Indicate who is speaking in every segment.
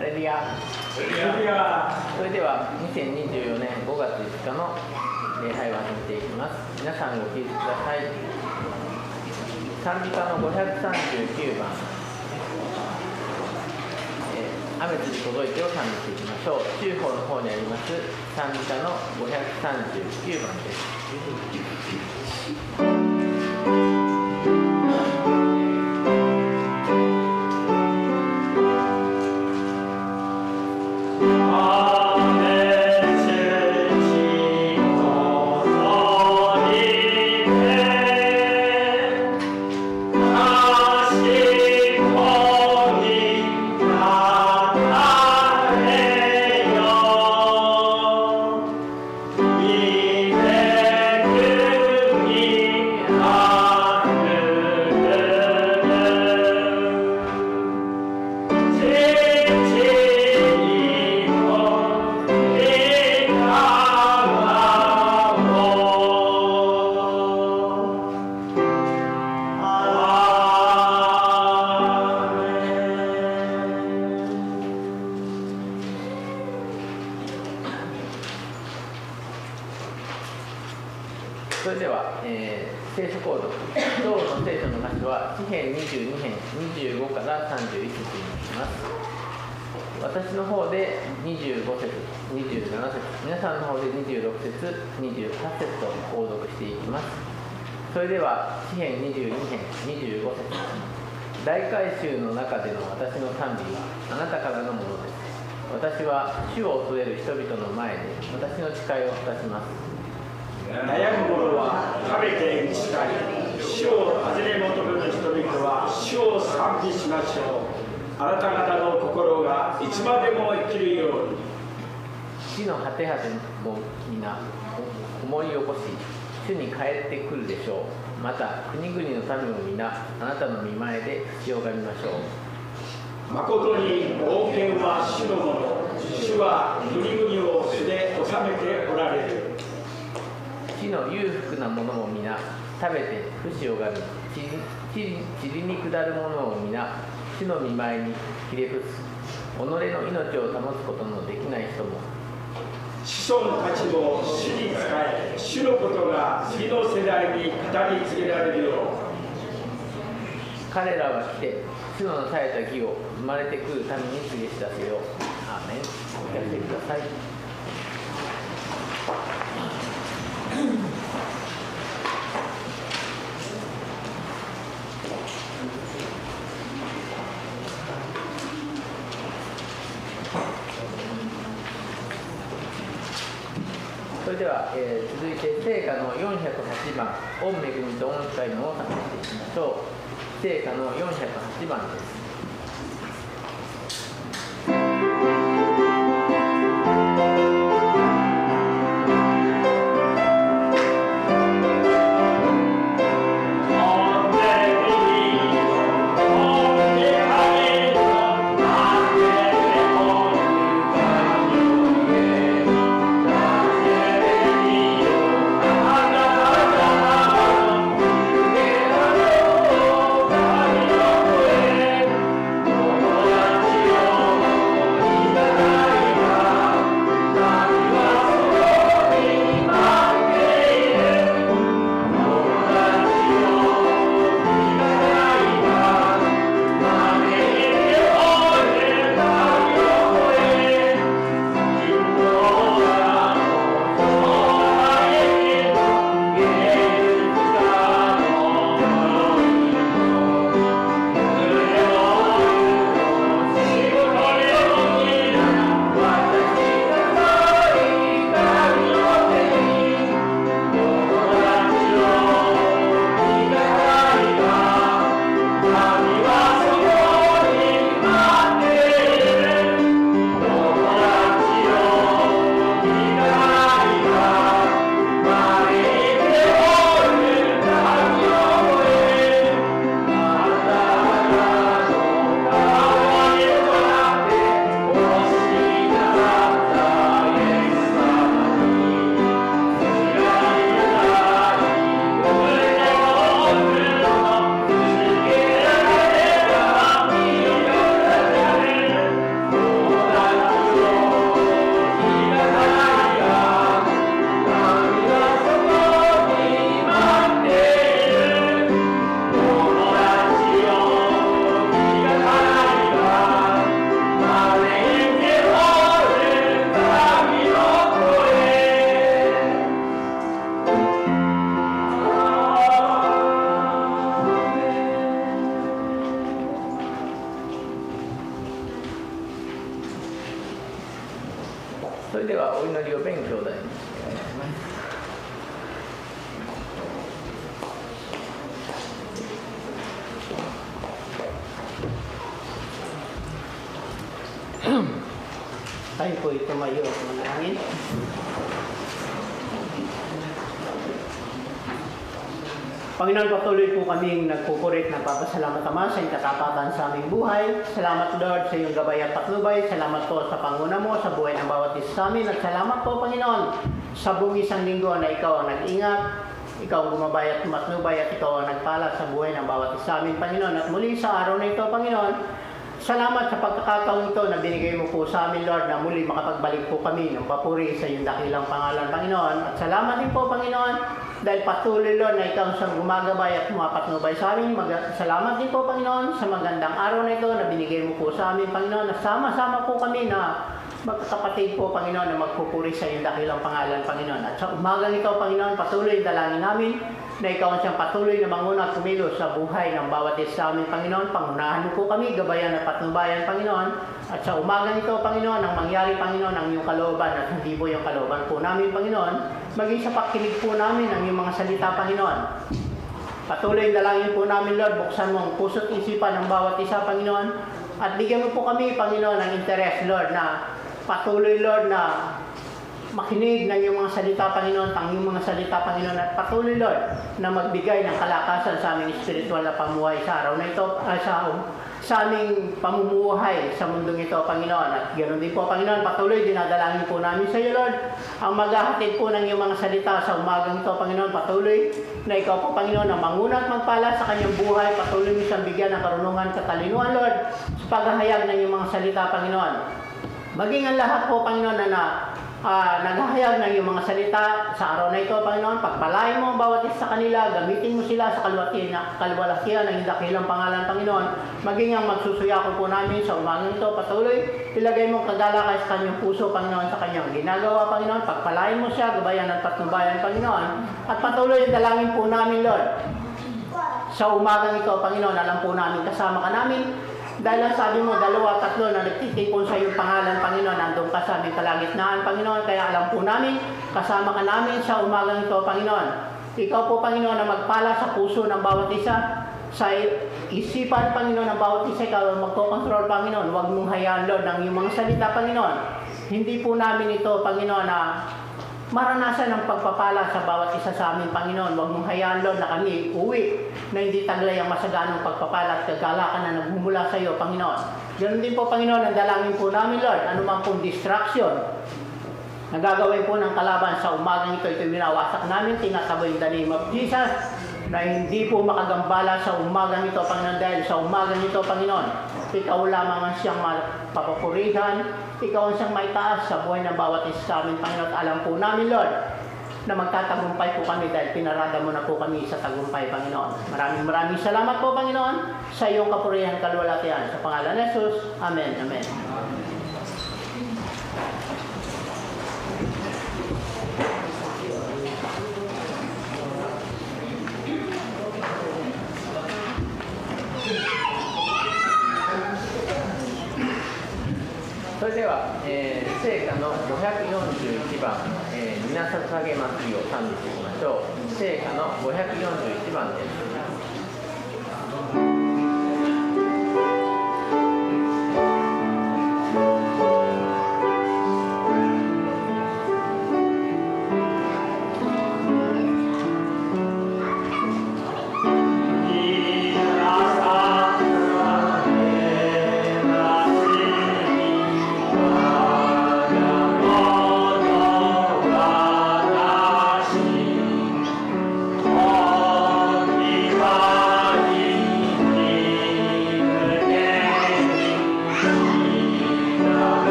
Speaker 1: ハレルヤ。それでは2024年5月5日の礼拝を始めていきます。皆さんご聞きください。賛美歌の539番、雨降り届いてを賛美していきましょう。中方の方にあります賛美歌の539番です。それでは、聖書講読、今日の聖書の箇所は詩編22編25から31節になります。私の方で25節、27節、皆さんの方で26節、28節と講読していきます。それでは詩編22編25節、大改宗の中での私の賛美はあなたからのものです。私は主を恐れる人々の前で私の誓いを果たします。
Speaker 2: 悩む者は食べて打ちたい。主を尋ね求める人々は主を賛美しましょう。あなた方の心がいつまでも生きるように。
Speaker 1: 地の果て果ても皆思い起こし、主に帰ってくるでしょう。また国々の民も皆あなたの御前で土を拝みましょう。
Speaker 2: 誠に王権は主のもの。主は国々を主で治めておられる。
Speaker 1: 地の裕福なものも皆食べて不死を拝み、塵に下るものを皆主の御前にひれ伏す。己の命を保つことのできない人も、
Speaker 2: 子孫たちも主に仕え、主のことが次の世代に語り継げられるよう。
Speaker 1: 彼らは来て主のなされた義を生まれてくるために告げ知らせよう。アーメン。お聞かせください。それでは、続いて聖歌の408番「御恵みと御光の」を賛美していきましょう。聖歌の408番です。
Speaker 3: 「
Speaker 1: それではお祈りを勉兄弟にお願いします。
Speaker 3: Tayo po tumayo at manalangin. Panginoon, patuloy po kaming nagpupurit, nagpapasalamat Ama sa iyong katapatan sa aming buhay. Salamat Lord sa iyong gabay at patnubay. Salamat po sa panguna mo sa buhay ng bawat isa sa amin. At salamat po Panginoon sa buong isang linggo na ikaw ang nag-ingat, ikaw ang gumabay at matnubay at ikaw ang nagpala sa buhay ng bawat isa sa amin Panginoon. At muli sa araw na ito Panginoon, salamat sa pagkakataong ito na binigay mo po sa amin, Lord, na muli makapagbalik po kami ng papuri sa iyong dakilang pangalan, Panginoon. At salamat din po, Panginoon, dahil patuloy, Lord, na ikaw siyang gumagabay at mapatnubay sa amin. Salamat din po, Panginoon, sa magandang araw na ito na binigay mo po sa amin, Panginoon, na sama-sama po kami na magkakapatid po, Panginoon, na magpupuri sa iyong dakilang pangalan, Panginoon. At sa umagang ito, Panginoon, patuloy dalangin namin na ikaw ang siyang patuloy na manguna at kumilos sa buhay ng bawat isa sa amin, Panginoon. Pangunahan mo po kami, gabayan at patnubayan, Panginoon. At sa umagang ito, Panginoon, ang mangyari, Panginoon, ang iyong kalooban at hindi po yung kalooban po namin, Panginoon. Maging sa pakinig po namin ang iyong mga salita, Panginoon. Patuloy dalangin po namin, Lord, buksan mo ang puso't isipan ng bawat isa, Panginoon. At bigyan mo po kami, Panginoon, ng interes, Lord, na patuloy, Lord, na makinig ng iyong mga salita, Panginoon, ang iyong mga salita, Panginoon, at patuloy, Lord, na magbigay ng kalakasan sa aming espiritual na pamuhay sa araw na ito, sa aming pamumuhay sa mundong ito, Panginoon. At ganoon din po, Panginoon, patuloy, dinadalangin po namin sa iyo, Lord, ang maghahatid po ng iyong mga salita sa umagang ito, Panginoon. Patuloy na ikaw po, Panginoon, ang manguna at magpala sa kanyang buhay. Patuloy mo siyang bigyan ng karunungan, katalinuhan, Lord, sa paghahayag ng iyong mga salita, Panginoon. Maging ang lahat po, Panginoon, na naghahayag ng iyong mga salita sa araw na ito, Panginoon. Pagpalain mo ang bawat isa sa kanila, gamitin mo sila sa kalwalhatian ng dakilang pangalan, Panginoon. Maging ang magsusuyako po namin sa umagang ito, patuloy, ilagay mo kagalakay sa kanyang puso, Panginoon, sa kanyang ginagawa, Panginoon. Pagpalain mo siya, gabayan at patnubayan, Panginoon. At patuloy, dalangin po namin, Lord. Sa umagang ito, Panginoon, alam po namin, kasama ka namin. Dahil ang sabi mo, 2-3 na nagtitipon sa iyong pangalan, Panginoon, nandun ka sa aming kalagitnaan, Panginoon. Kaya alam po namin, kasama ka namin sa umagang ito, Panginoon. Ikaw po, Panginoon, na magpala sa puso ng bawat isa, sa isipan, Panginoon, ng bawat isa. Ikaw ang magkocontrol, Panginoon. Huwag mong hayaan, Lord, ng iyong mga salita, Panginoon. Hindi po namin ito, Panginoon, na maranasan ng pagpapala sa bawat isa sa amin, Panginoon. Huwag mong hayaan, Lord, na kami uwi na hindi taglay ang masaganang pagpapala at kagalakan na naghumula sa iyo, Panginoon. Ganoon din po, Panginoon, ang dalangin po namin, Lord, anumang pong distraction na gagawin po ng kalaban sa umagang ito, ito minawasak namin, tinataboy in the name of Jesus, na hindi po makagambala sa umagang ito, Panginoon, dahil sa umagang ito, Panginoon, ikaw lamang ang siyang mapapurihan, ikaw ang siyang maitaas sa buhay ng bawat isa sa amin, Panginoon. Alam po namin, Lord, na magtatagumpay po kami dahil pinarada mo na po kami sa tagumpay, Panginoon. Maraming salamat po, Panginoon, sa iyong kapurihan, kalwalhatian. Sa pangalan ni Jesus, Amen. Amen.
Speaker 1: それでは、聖歌の541番、皆捧げますよを賛美していきましょう。聖歌の541番です。
Speaker 2: 「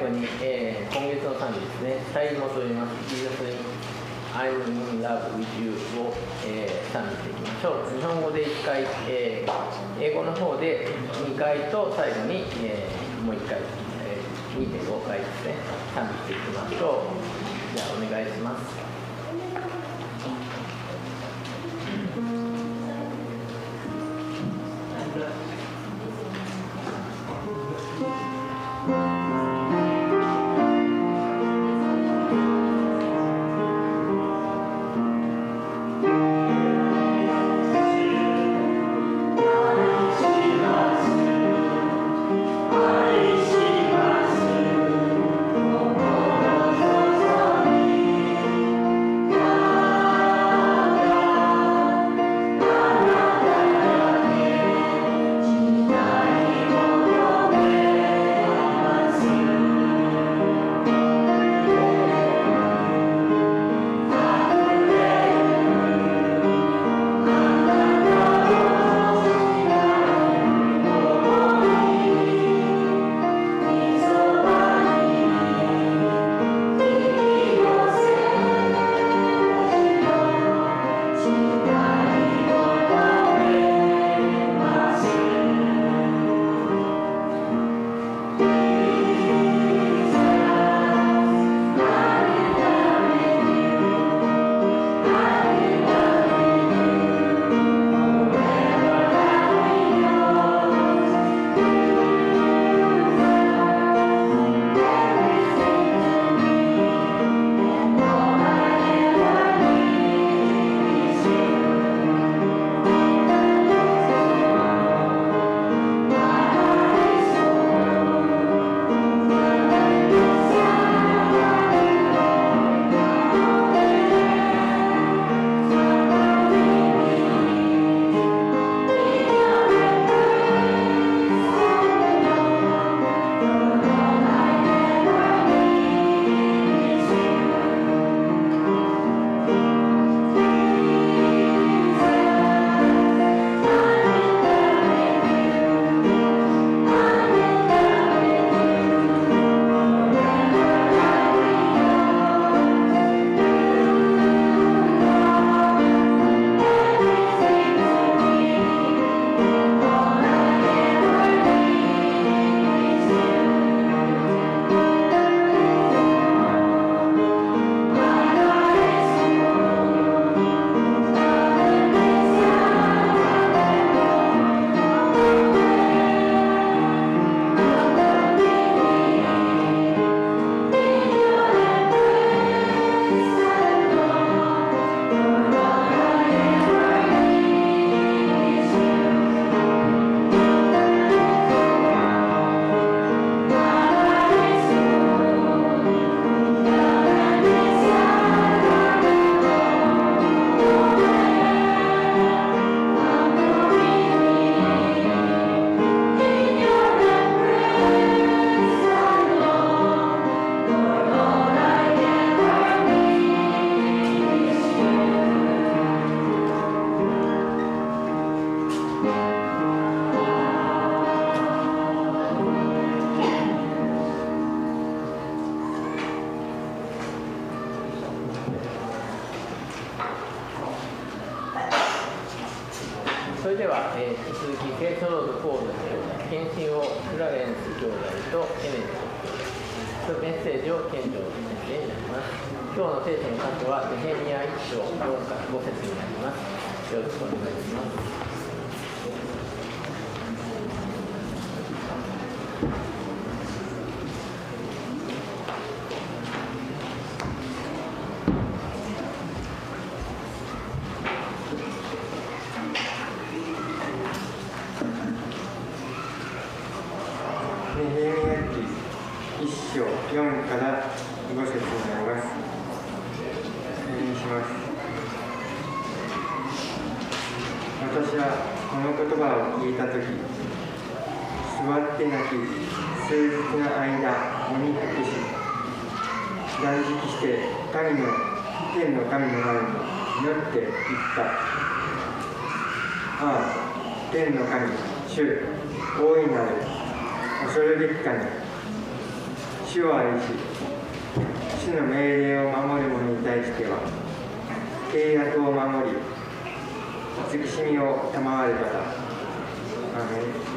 Speaker 1: 後に、今月の賛美ですね、最後と言います、Jesus I'm in love with you を、賛美していきましょう。日本語で1回、英語の方で2回と最後に、もう1回、2.5 回ですね、賛美していきましょう。じゃあお願いします。それでは、引き続きケイトロード・フォード兄弟、検診をクラレンス兄弟とエネット兄弟、メッセージを献上先生になります。今日の聖書の箇所はネヘミヤ1章4から5節になります。よろしくお願いします。
Speaker 4: 4から5節になります。お願いします。私はこの言葉を聞いたとき、座って泣き、数日の間、鬼伏し、断食して天の神の前に祈って言った。ああ、天の神、主、大いなる、恐るべき神。主を愛し、主の命令を守る者に対しては、契約を守り、慈しみを賜る方。アーメン。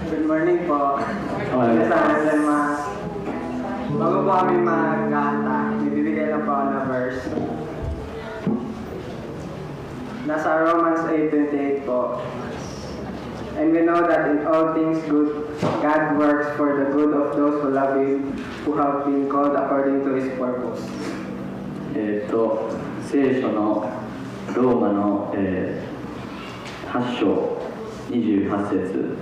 Speaker 5: Good morning po. Salamat. Bago po kami mag-gata, bibigay lang po ako na verse. Nasa Romans 8:28 po. And we know that in all things good, God works for the good of those who love Him, who have been called according to His purpose.
Speaker 6: 聖書のローマの、8章28節、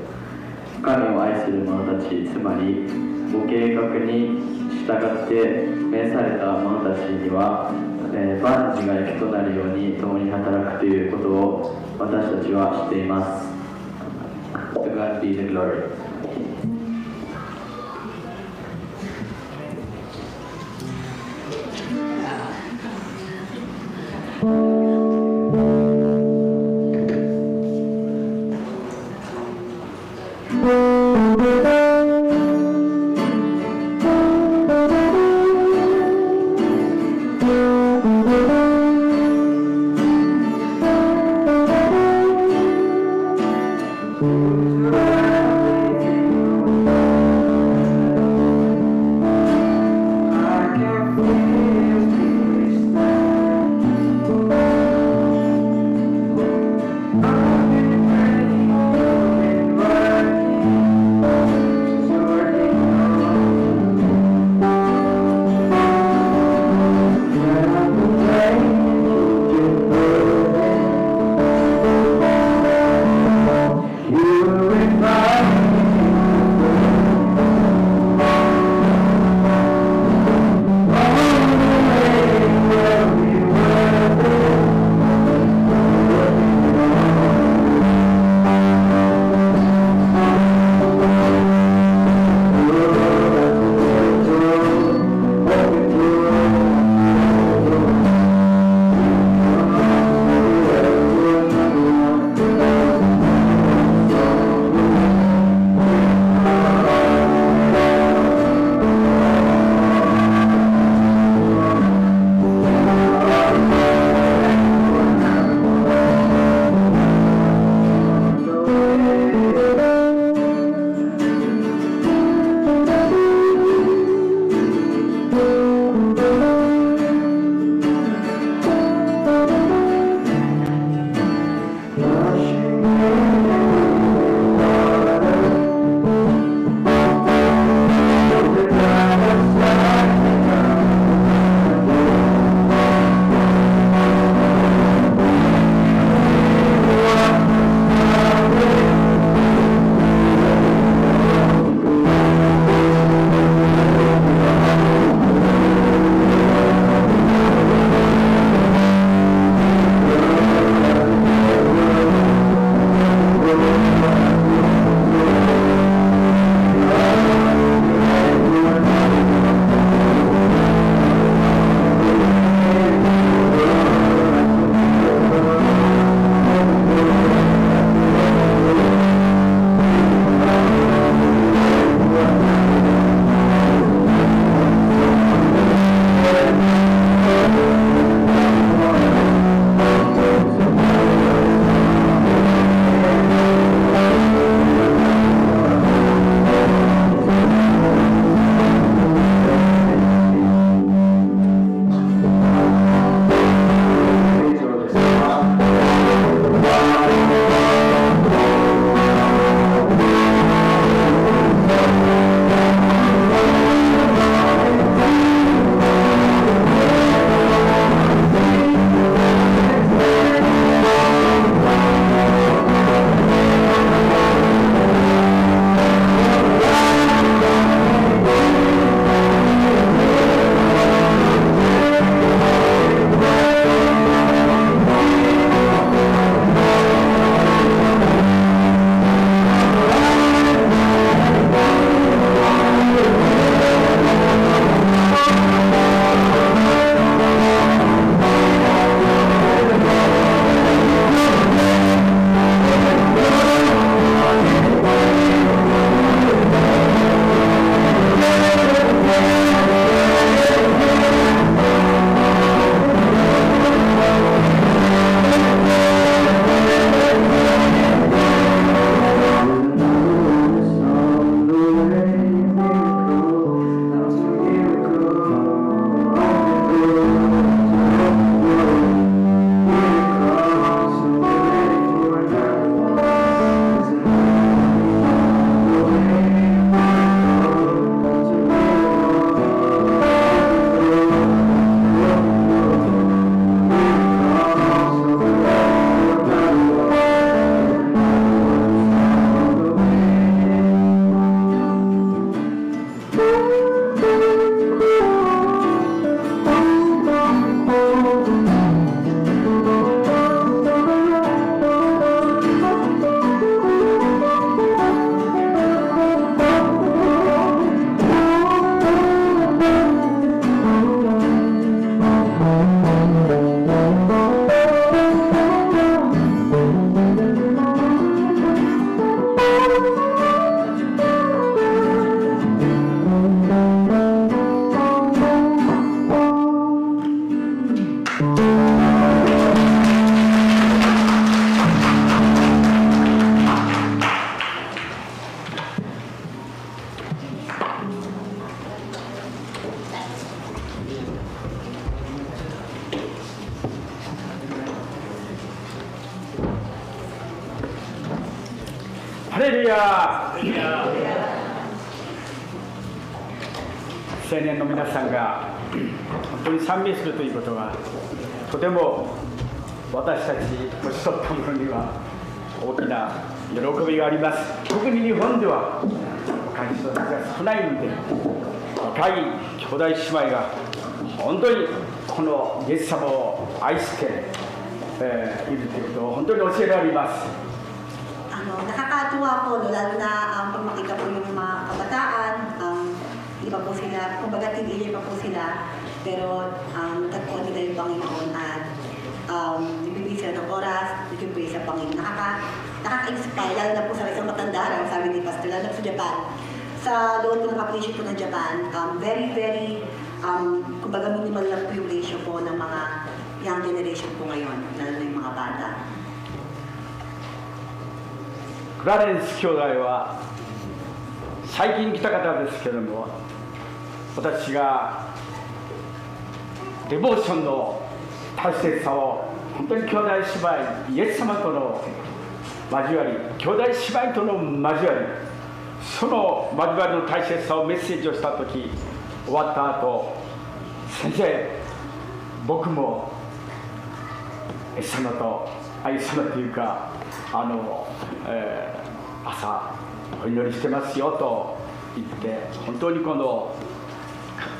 Speaker 6: 神を愛する者たち、つまりご計画に従って召された者たちには、万事が益となるように共に働くということを私たちは知っています。To God be the glory.
Speaker 2: レルヤ。青年の皆さんが本当に賛美するということがとても私たち年取った者には大きな喜びがあります。特に日本では若い人たちが少ないので、若い兄弟姉妹が本当にこのイエス様を愛して、いるということを本当に教えられます。
Speaker 7: Nakakatuwa po, no, lalo na pag makita po yung mga kabataan, hindi pa po sila, kumbaga teenager pa po sila, pero nagtagpuan nila yung Panginoon at nagbibigay sila ng oras, nagbibigay sa Panginoon. Nakaka-inspire, lalo na po sa isang matanda, sabi ni Pastor, lalo na sa Japan. Sa loob po ng population po ng Japan, very, kumbaga minimal lang po yung ratio po ng mga young generation po ngayon, lalo na yung mga bata.
Speaker 2: クラレンス兄弟は最近来た方ですけれども、私がデボーションの大切さを本当に兄弟姉妹イエス様との交わり、兄弟姉妹との交わり、その交わりの大切さをメッセージをした時、終わった後、先生、僕もイエス様とイエス様というか朝お祈りしてますよと言って本当に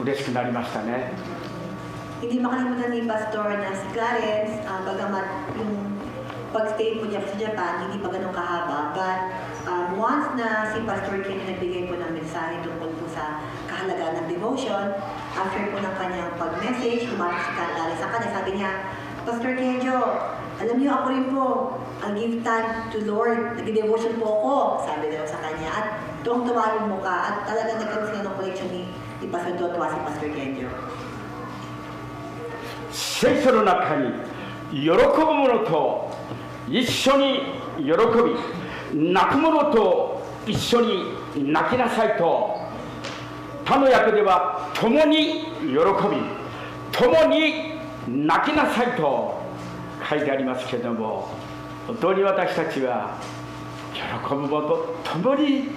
Speaker 2: 嬉しくなりましたね。
Speaker 7: Hindi makalimutan ni Pastor na si Clarence, bagamat yung pag-stay po niya sa Japan, hindi pa ganun kahaba. But once na si Pastor Ken nagbigay po ng mensahe tungkol po sa kahalagaan ng devotion, after po ng kanyang pag-message, lumapit si Clarence sa kanya, sabi niya, Pastor Kenjo, alam niyo ako rin po, I'll give time to Lord, nag-devotion po ako, sabi daw sa kanya. At tuwang-tuwa yung mukha at talagang nagkaroon sila ng connection ni Pastor Tuwa si Pastor Kenjo.
Speaker 2: 聖書の中に喜ぶ者と一緒に喜び、泣く者と一緒に泣きなさいと、他の訳では共に喜び、共に泣きなさいと書いてありますけれども、本当に私たちは喜ぶ者と共に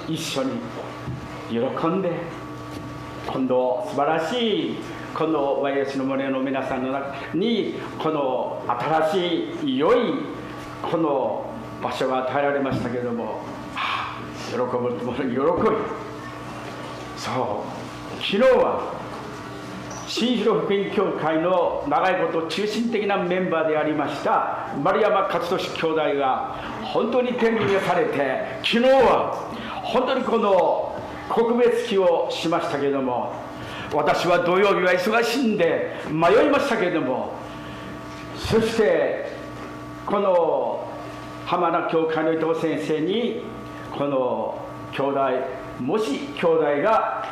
Speaker 2: 一緒に喜んで、今度素晴らしいこの YS の群れの皆さんの中にこの新しい良いこの場所が与えられましたけれども、喜ぶ者に喜び、そう、昨日は新広福音教会の長いこと中心的なメンバーでありました丸山勝利兄弟が本当に天秤がされて、昨日は本当にこの告別式をしましたけれども、私は土曜日は忙しいんで迷いましたけれども、そしてこの浜名教会の伊藤先生にこの兄弟、もし兄弟が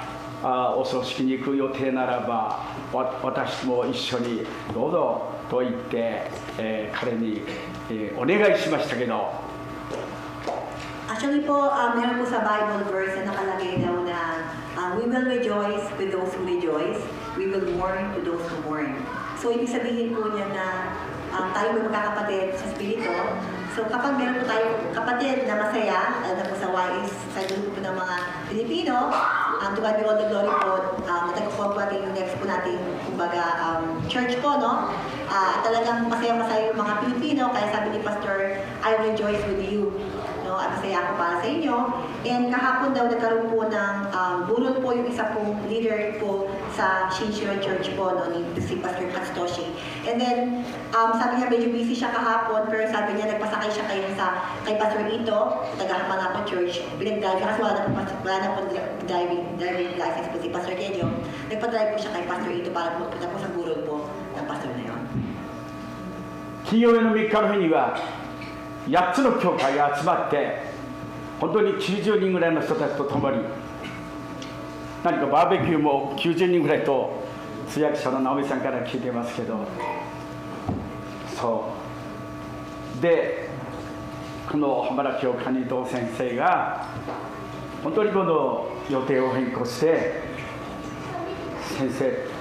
Speaker 2: お葬式に行く予定ならば私も一緒にどうぞと言って、彼に、お願いしましたけど、
Speaker 7: Actually po, meron po sa Bible verse na nakalagay daw na we will rejoice with those who rejoice, we will mourn to those who mourn. So, ibig sabihin po niya na tayo may magkakapatid sa Espiritu. So, kapag meron po tayong kapatid na masaya, na po sa YS, sa grupo ng mga Pilipino, to God be all the glory po, natagpuan po natin yung next po natin, kumbaga, church po, no? Talagang masaya-masaya yung mga Pilipino, kaya sabi ni Pastor, I rejoice with you. No, at masaya ako para sa inyo. And kahapon daw nagkaroon po ng burol po yung isa pong leader po sa Shinshiran Church po, no, ni si Pastor Katsutoshi. And then, sabi niya medyo busy siya kahapon, pero sabi niya nagpasakay siya kay Pastor Ito, taga-Hapanapo Church. Pinag-drive kasi wala na po driving license po si Pastor Kenyo. Nagpa-drive po siya kay Pastor Ito para pupunta po sa burol po ng pastor na yun.
Speaker 2: 金曜日の3日の日には8つの教会が集まって本当に90人ぐらいの人たちと共に何かバーベキューも90人ぐらいと通訳者の直美さんから聞いてますけど、そうでこの浜田教会に伊藤先生が本当にこの予定を変更して先生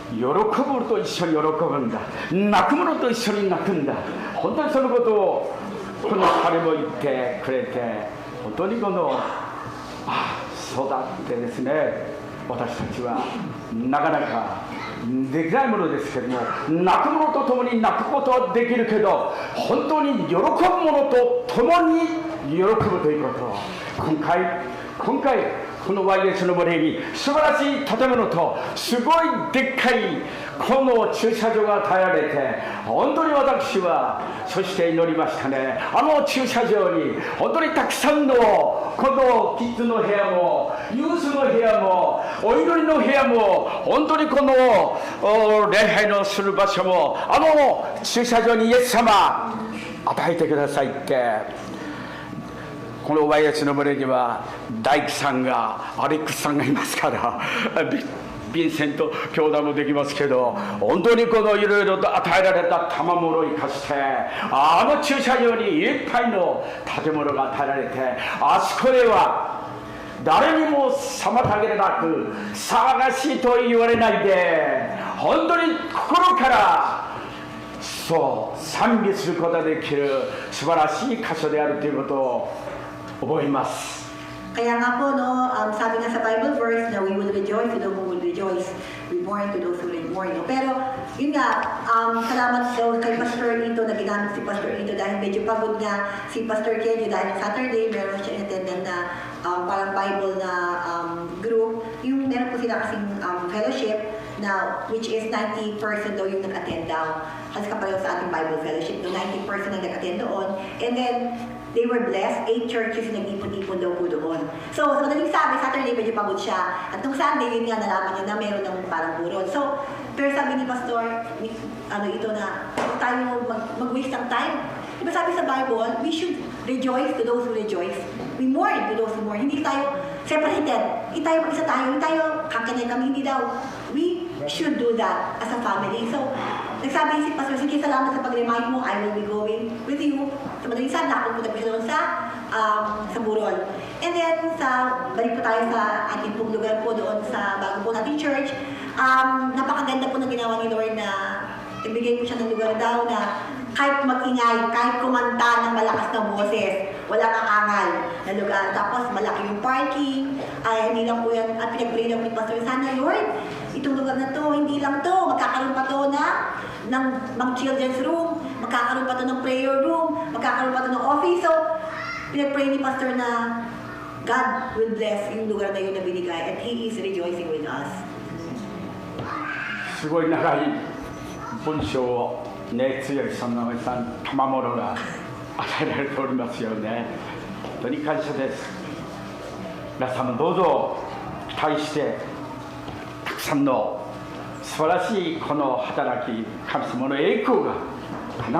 Speaker 2: 喜ぶ者と一緒に喜ぶんだ、泣く者と一緒に泣くんだ、本当にそのことをこの彼も言ってくれて本当にこのそうだってですね、私たちはなかなかできないものですけども、泣く者と共に泣くことはできるけど、本当に喜ぶ者と共に喜ぶということを、今回この YS の森に素晴らしい建物とすごいでっかいこの駐車場が与えられて、本当に私はそして祈りましたね。あの駐車場に本当にたくさんのこのキッズの部屋もユースの部屋もお祈りの部屋も、本当にこの礼拝のする場所もあの駐車場にイエス様与えてくださいって。この YS の群れには大工さんがアレックスさんがいますからヴィンセント兄弟もできますけど、本当にこのいろいろと与えられた賜物を生かして、あの駐車場にいっぱいの建物が与えられて、あそこでは誰にも妨げなく騒がしいと言われないで、本当に心からそう賛美することができる素晴らしい箇所であるということを覚えます。
Speaker 7: Kaya nga po, no, sabi nga sa Bible verse na we will rejoice to those who will rejoice, reborn to those who will mourn. No? Pero, yun nga, salamat daw kay Pastor Ito na ginamit si Pastor Ito dahil medyo pagod nga si Pastor Kenyo dahil ng Saturday, meron siya attendant na parang Bible na group. Yung meron po sila kasing fellowship na which is 90% daw yung nag-attend daw. Kasi kapareho sa ating Bible fellowship, no, 90% ang nag-attend doon. And then, they were blessed. 8 churches nag-ipon-ipon daw po doon. So, sa madaling sabi, Saturday medyo pagod siya. At nung Sunday, yun nga nalaman niya na meron ng parang buron. So, pero sabi ni Pastor, ito na, huwag tayo mag-waste ng time. Diba sabi sa Bible, we should rejoice to those who rejoice. We mourn to those who mourn. Hindi tayo separated. Hindi tayo mag-isa tayo. Hindi tayo kakanay kami. Hindi daw. We should do that as a family. So, nagsabi si Pastor, sige, salamat sa pag-remind mo. I will be going with you. Sa madaling sabi, nakapunta po siya doon sa Burol. And then, balik po tayo sa ating pong lugar po doon sa bago po nating church. Napakaganda po na ginawa ni Lord na ibigay po siya ng lugar daw na kahit mag-ingay, kahit kumanta ng malakas na boses, wala kang angal na lugar. Tapos malaki yung parking, hindi lang po yan, at pinag-pray lang ni Pastor, sana Lord, itong lugar na to, hindi lang to, magkakaroon pa to ng children's room, magkakaroon pa to ng prayer room, magkakaroon pa to ng office. So, pinag-pray ni Pastor na God will bless yung lugar na yun na binigay, and He is rejoicing with us.
Speaker 2: すごい長い文章をね、強いその賜物が与えられておりますよね。本当に感謝です。皆さんもどうぞ期待してたくさんの素晴らしいこの働き、神様の栄光が必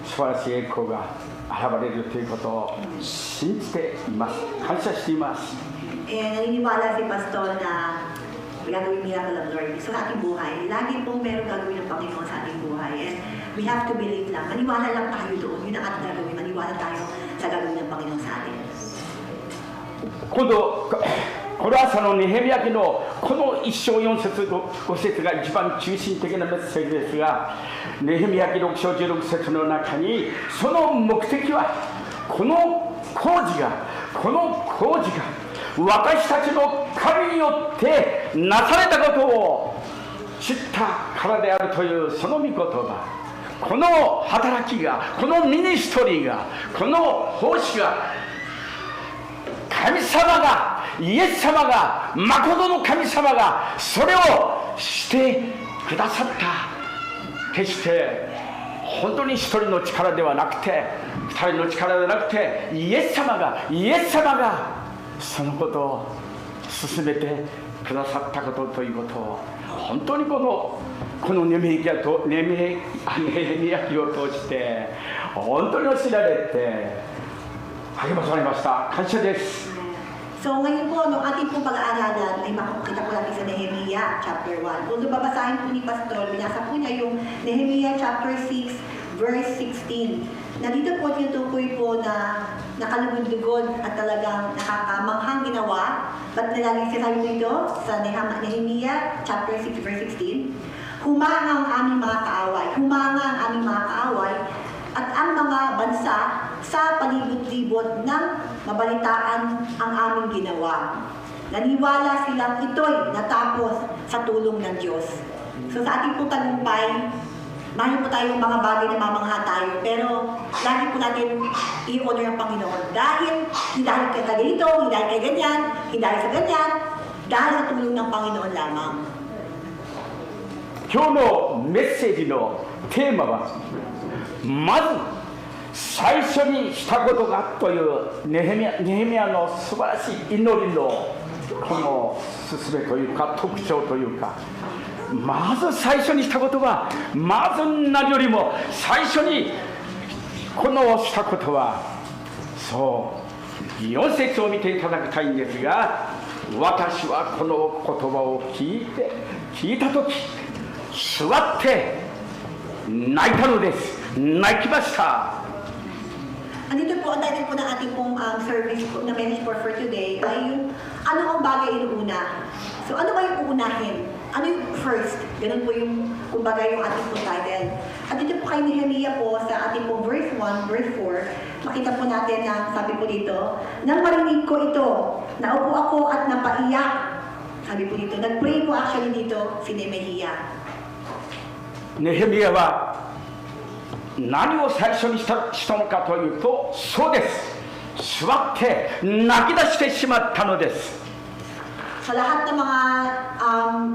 Speaker 2: ず素晴らしい栄光が現れるということを信じています。感謝しています。
Speaker 7: Naniniwala si Pastor na gagawin miracle of Lord sa ating buhay. Lagi pong meron gagawin ng Panginoon sa ating buhay. And we have to believe lang. Maniwala lang tayo doon. Yun ang ating gagawin. Maniwala tayo sa gagawin ng Panginoon sa atin.
Speaker 2: 今度、この朝のネヘミヤ記のこの1章4節5節が一番中心的なメッセージですが、ネヘミヤ記6章16節の中にその目的はこの工事が私たちの神によってなされたことを知ったからであるというその御言葉、この働きが、このミニストリーが、この奉仕が、神様が、イエス様が、誠の神様がそれをしてくださった。決して本当に一人の力ではなくて、二人の力ではなくて、イエス様がそのことを進めてくださったことということを、本当にこのネヘミヤ記を通して本当に教えられて励まされました。感謝です。
Speaker 7: So ngayon po, nung ating pong pag-aaralan ay makikita po natin sa Nehemiah chapter 1. Kung babasahin po ni Pastor, binasa po niya yung Nehemiah chapter 6 verse 16. Nandito po tinutukoy po na nakalugod-lugod at talagang nakakamanghang ginawa. Ba't nilalagay sinasabi dito sa Nehemiah chapter 6 verse 16? Humanga ang aming mga kaaway at ang mga bansa sa palibot-libot ng mabalitaan ang aming ginawa. Naniwala silang ito'y natapos sa tulong ng Diyos. So sa ating po tagumpay, mahal po tayo mga bagay na mamangha tayo, pero lagi po natin i-honor ang Panginoon. Dahil, hindi dahil kay ganito, hindi dahil kay ganyan, hindi dahil sa ganyan, dahil sa tulong ng Panginoon lamang.
Speaker 2: 今日のメッセージのテーマは、まず最初にしたことがというネヘミヤの素晴らしい祈りのこの勧めというか特徴というか、まず最初にしたことは、まず何よりも最初にこのしたことは、そう4節を見ていただきたいんですが、私はこの言葉を聞いた時、座って泣いたのです。泣きました。
Speaker 7: Andito po ang title po ng ating pong service po, na message for today ay yung ano ang bagay inuuna. So ano ba yung uunahin? Ano yung first? Ganun po yung kumbaga yung ating pong title. At dito po kay Nehemiah po sa ating pong verse 1, verse 4, makita po natin na sabi po dito, nang marinig ko ito, naupo ako at napaiyak. Sabi po dito, nag-pray po actually dito si Nehemiah.
Speaker 2: ネヘミヤは何を最初にしたのかというと、そうです、座って泣き出してしまったのです。
Speaker 7: Sa lahat ng mga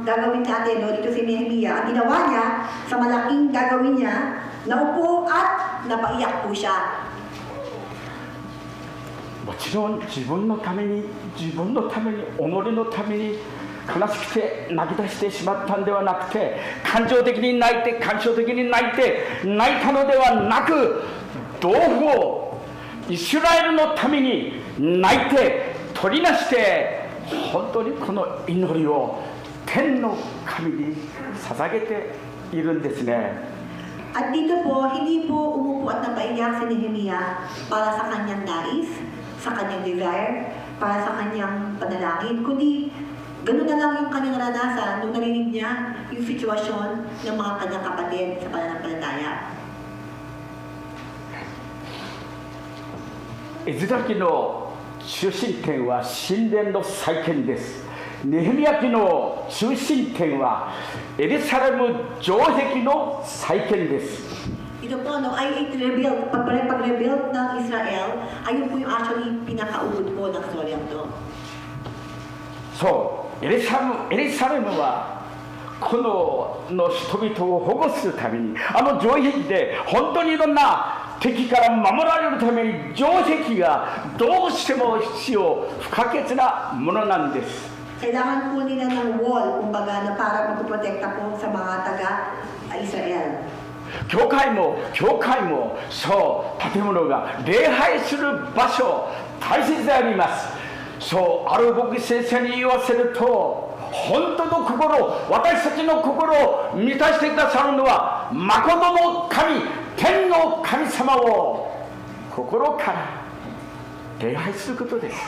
Speaker 7: gagawin natin, no, dito si Nehemiah, ang ginawa niya sa malaking gagawin niya, naupo at napaiyak po siya.
Speaker 2: もちろん自分のために、己のために悲しくて泣き出してしまったんではなくて、感情的に泣いて感情的に泣いたのではなく、同胞イスラエルのために泣いて取りなして、本当にこの祈りを天の神に捧げているんですね。
Speaker 7: At dito po, hindi po umupo at napaiyak si Nehemiah para sa kanyang nais, sa kanyang desire, para sa kanyang panalangin, kundi ganun na lang yung kanyang naranasan nung narinig niya yung sitwasyon ng mga kanyang kapatid sa pananampalataya.
Speaker 2: エズラ記の中心点は神殿の再建です。ネヘミヤ記の中心点はエルサレム城壁の再建です。
Speaker 7: Ito po, no, ay pag-rebuild ng Israel, ayun po yung actually pinakaugod po ng storyang to.
Speaker 2: そう、エルサレムはこの人々を保護するために、城壁で本当にいろんな敵から守られるために城壁がどうしても必要不可欠なものなんです。
Speaker 7: Kailangan po nila ng wall, kumbaga, na para magprotekta po sa mga taga-Israel.
Speaker 2: 教会もそう建物が礼拝する場所大切であります。そうある牧師先生に言わせると、本当の心、私たちの心を満たしてくださるのは誠の神、天の神様を心から礼拝することです。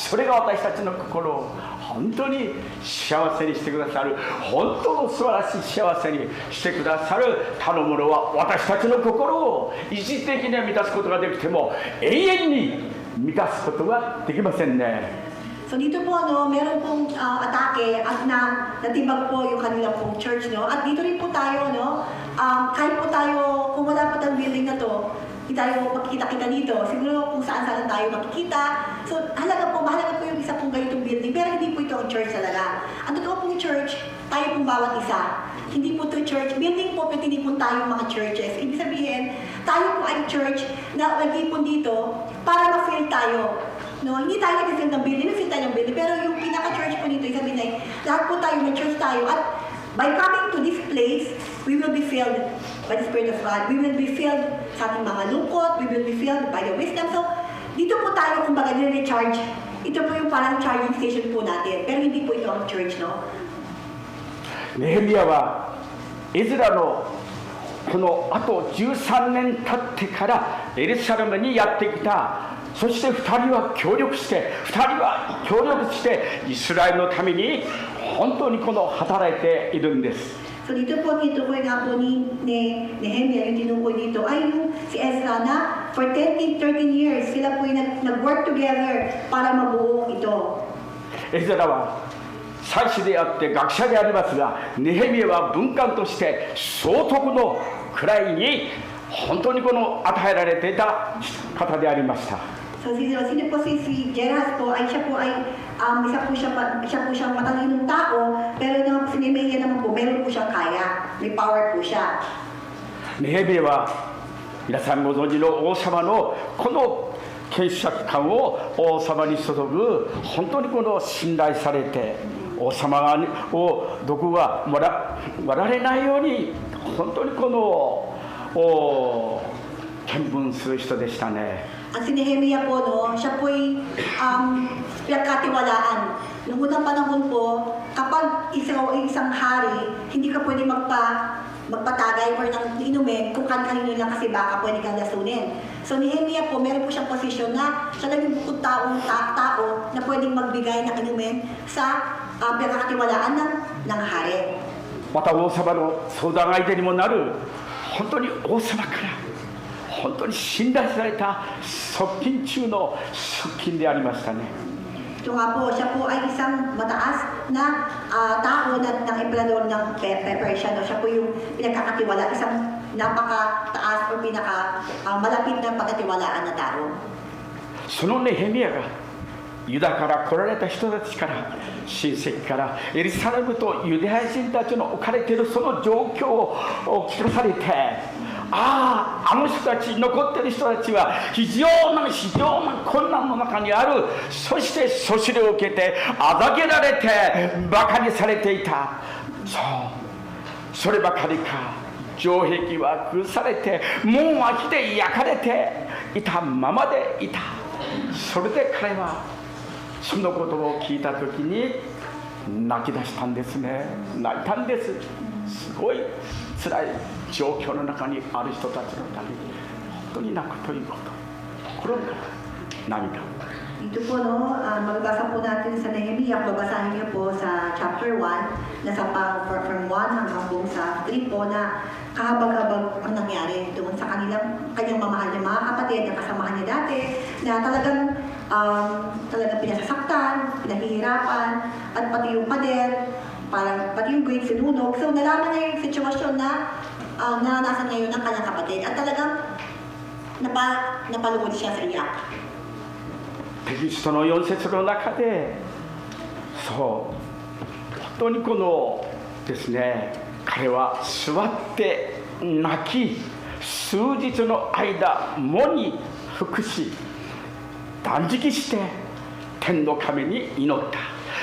Speaker 2: それが私たちの心を本当に幸せにしてくださる、本当の素晴らしい幸せにしてくださる他のものは、私たちの心を一時的には満たすことができても永遠に満たすことができませんね。
Speaker 7: So dito po, no, meron pong atake at natibag po yung kanilang pong church, no? At dito rin po tayo, no? Kahit po tayo, kung wala po tayong building na to, hindi tayo magkikita-kita dito. Siguro kung saan-saan tayo makikita. So mahalaga po yung isa pong ganitong building, pero hindi po ito ang church talaga. Ang totoo pong church, tayo pong bawat isa. Hindi po ito church. Building po, pero hindi po tayo mga churches. Ibig sabihin, tayo po ay church na nag-ipon dito para ma-feel tayo. No, hindi tayo nag-feel ng building, nag-feel tayo ng building, pero yung pinaka-church po dito, sabihin na lahat po tayo, may church tayo, at by coming to this place, we will be filled by the Spirit of God. We will be filled sa ating mga lungkot, we will be filled by the wisdom. So, dito po tayo kumbaga nire-recharge. Ito po yung parang charging station po natin, pero hindi po ito ang church, no?
Speaker 2: ネヘミヤはエズラのこのあと13年経ってからエルサレムにやってきた。そして2人は協力してイスラエルのために本当に働いているんです。
Speaker 7: So dito po, tinukoy nga po ni Nehemia, yung tinukoy dito, ay yung si Ezra na for 13 years, sila po yung nag-work together para mabuo ito.
Speaker 2: エゼラは祭司であって学者でありますが、ネヘミヤは文官として総督の位に本当にこの与えられていた方でありました。
Speaker 7: So sino po si Jeras po ay siya po siyang matalinong tao, pero naman si Nehemia naman po meron po siyang kaya, may power po siya.
Speaker 2: ネヘミヤは皆さんご存知の王様のこの権威爵官を王様に注ぐ本当にこの信頼されて王様を毒が割られないように本当にこの見聞する人でしたね。
Speaker 7: Ang si Nehemia po, no, siya po'y pinagkatiwalaan. Noong unang panahon po, kapag isang hari, hindi ka pwede magpatagay or nang inumin kung kanino lang kasi baka pwede kang lasunin. So Nehemia po, meron po siyang posisyon na siya lang yung bukod tao na pwedeng magbigay ng inumin sa pinagkatiwalaan ng hari.
Speaker 2: また王様の相談相手にもなる本当に王様から本当に信頼された側近中の側近でありましたね。
Speaker 7: Ito nga po, siya po ay isang mataas na tao ng emperador ng Persia. No? Siya po yung pinagkakatiwala, isang napakataas o malapit na pagkatiwalaan na tao.
Speaker 2: そのネヘミヤがユダから来られた人たちから親戚からエルサレムとユダヤ人たちの置かれているその状況を聞かされて、あの人たち残っている人たちは非常な困難の中にある。そしてそしれを受けてあざけられてバカにされていた。そればかりか城壁は崩されて門は火で焼かれていたままでいた。それで彼はそのことを聞いた時に泣き出したんですね。泣いたんです。すごい辛い状況の中にある人たちのために本当に泣くということ、心から涙。
Speaker 7: Dito po, no, magbasa po natin sa Nehemia, babasahin niyo po sa chapter 1, nasa from 1 hanggang buong sa 3 po na kahabag-habag ang nangyari doon sa kanyang mamahal na mga kapatid na kasamahan niya dati na talagang pinasasaktan, pinahihirapan, at pati yung pader, pati yung great sinunog. So nalaman niya yung sitwasyon na naranasan ngayon ng kanyang kapatid at talagang napalugod siya sa iyak.
Speaker 2: テキストの4節の中で本当にこのですね、彼は座って泣き数日の間喪に服し断食して天の神に祈った。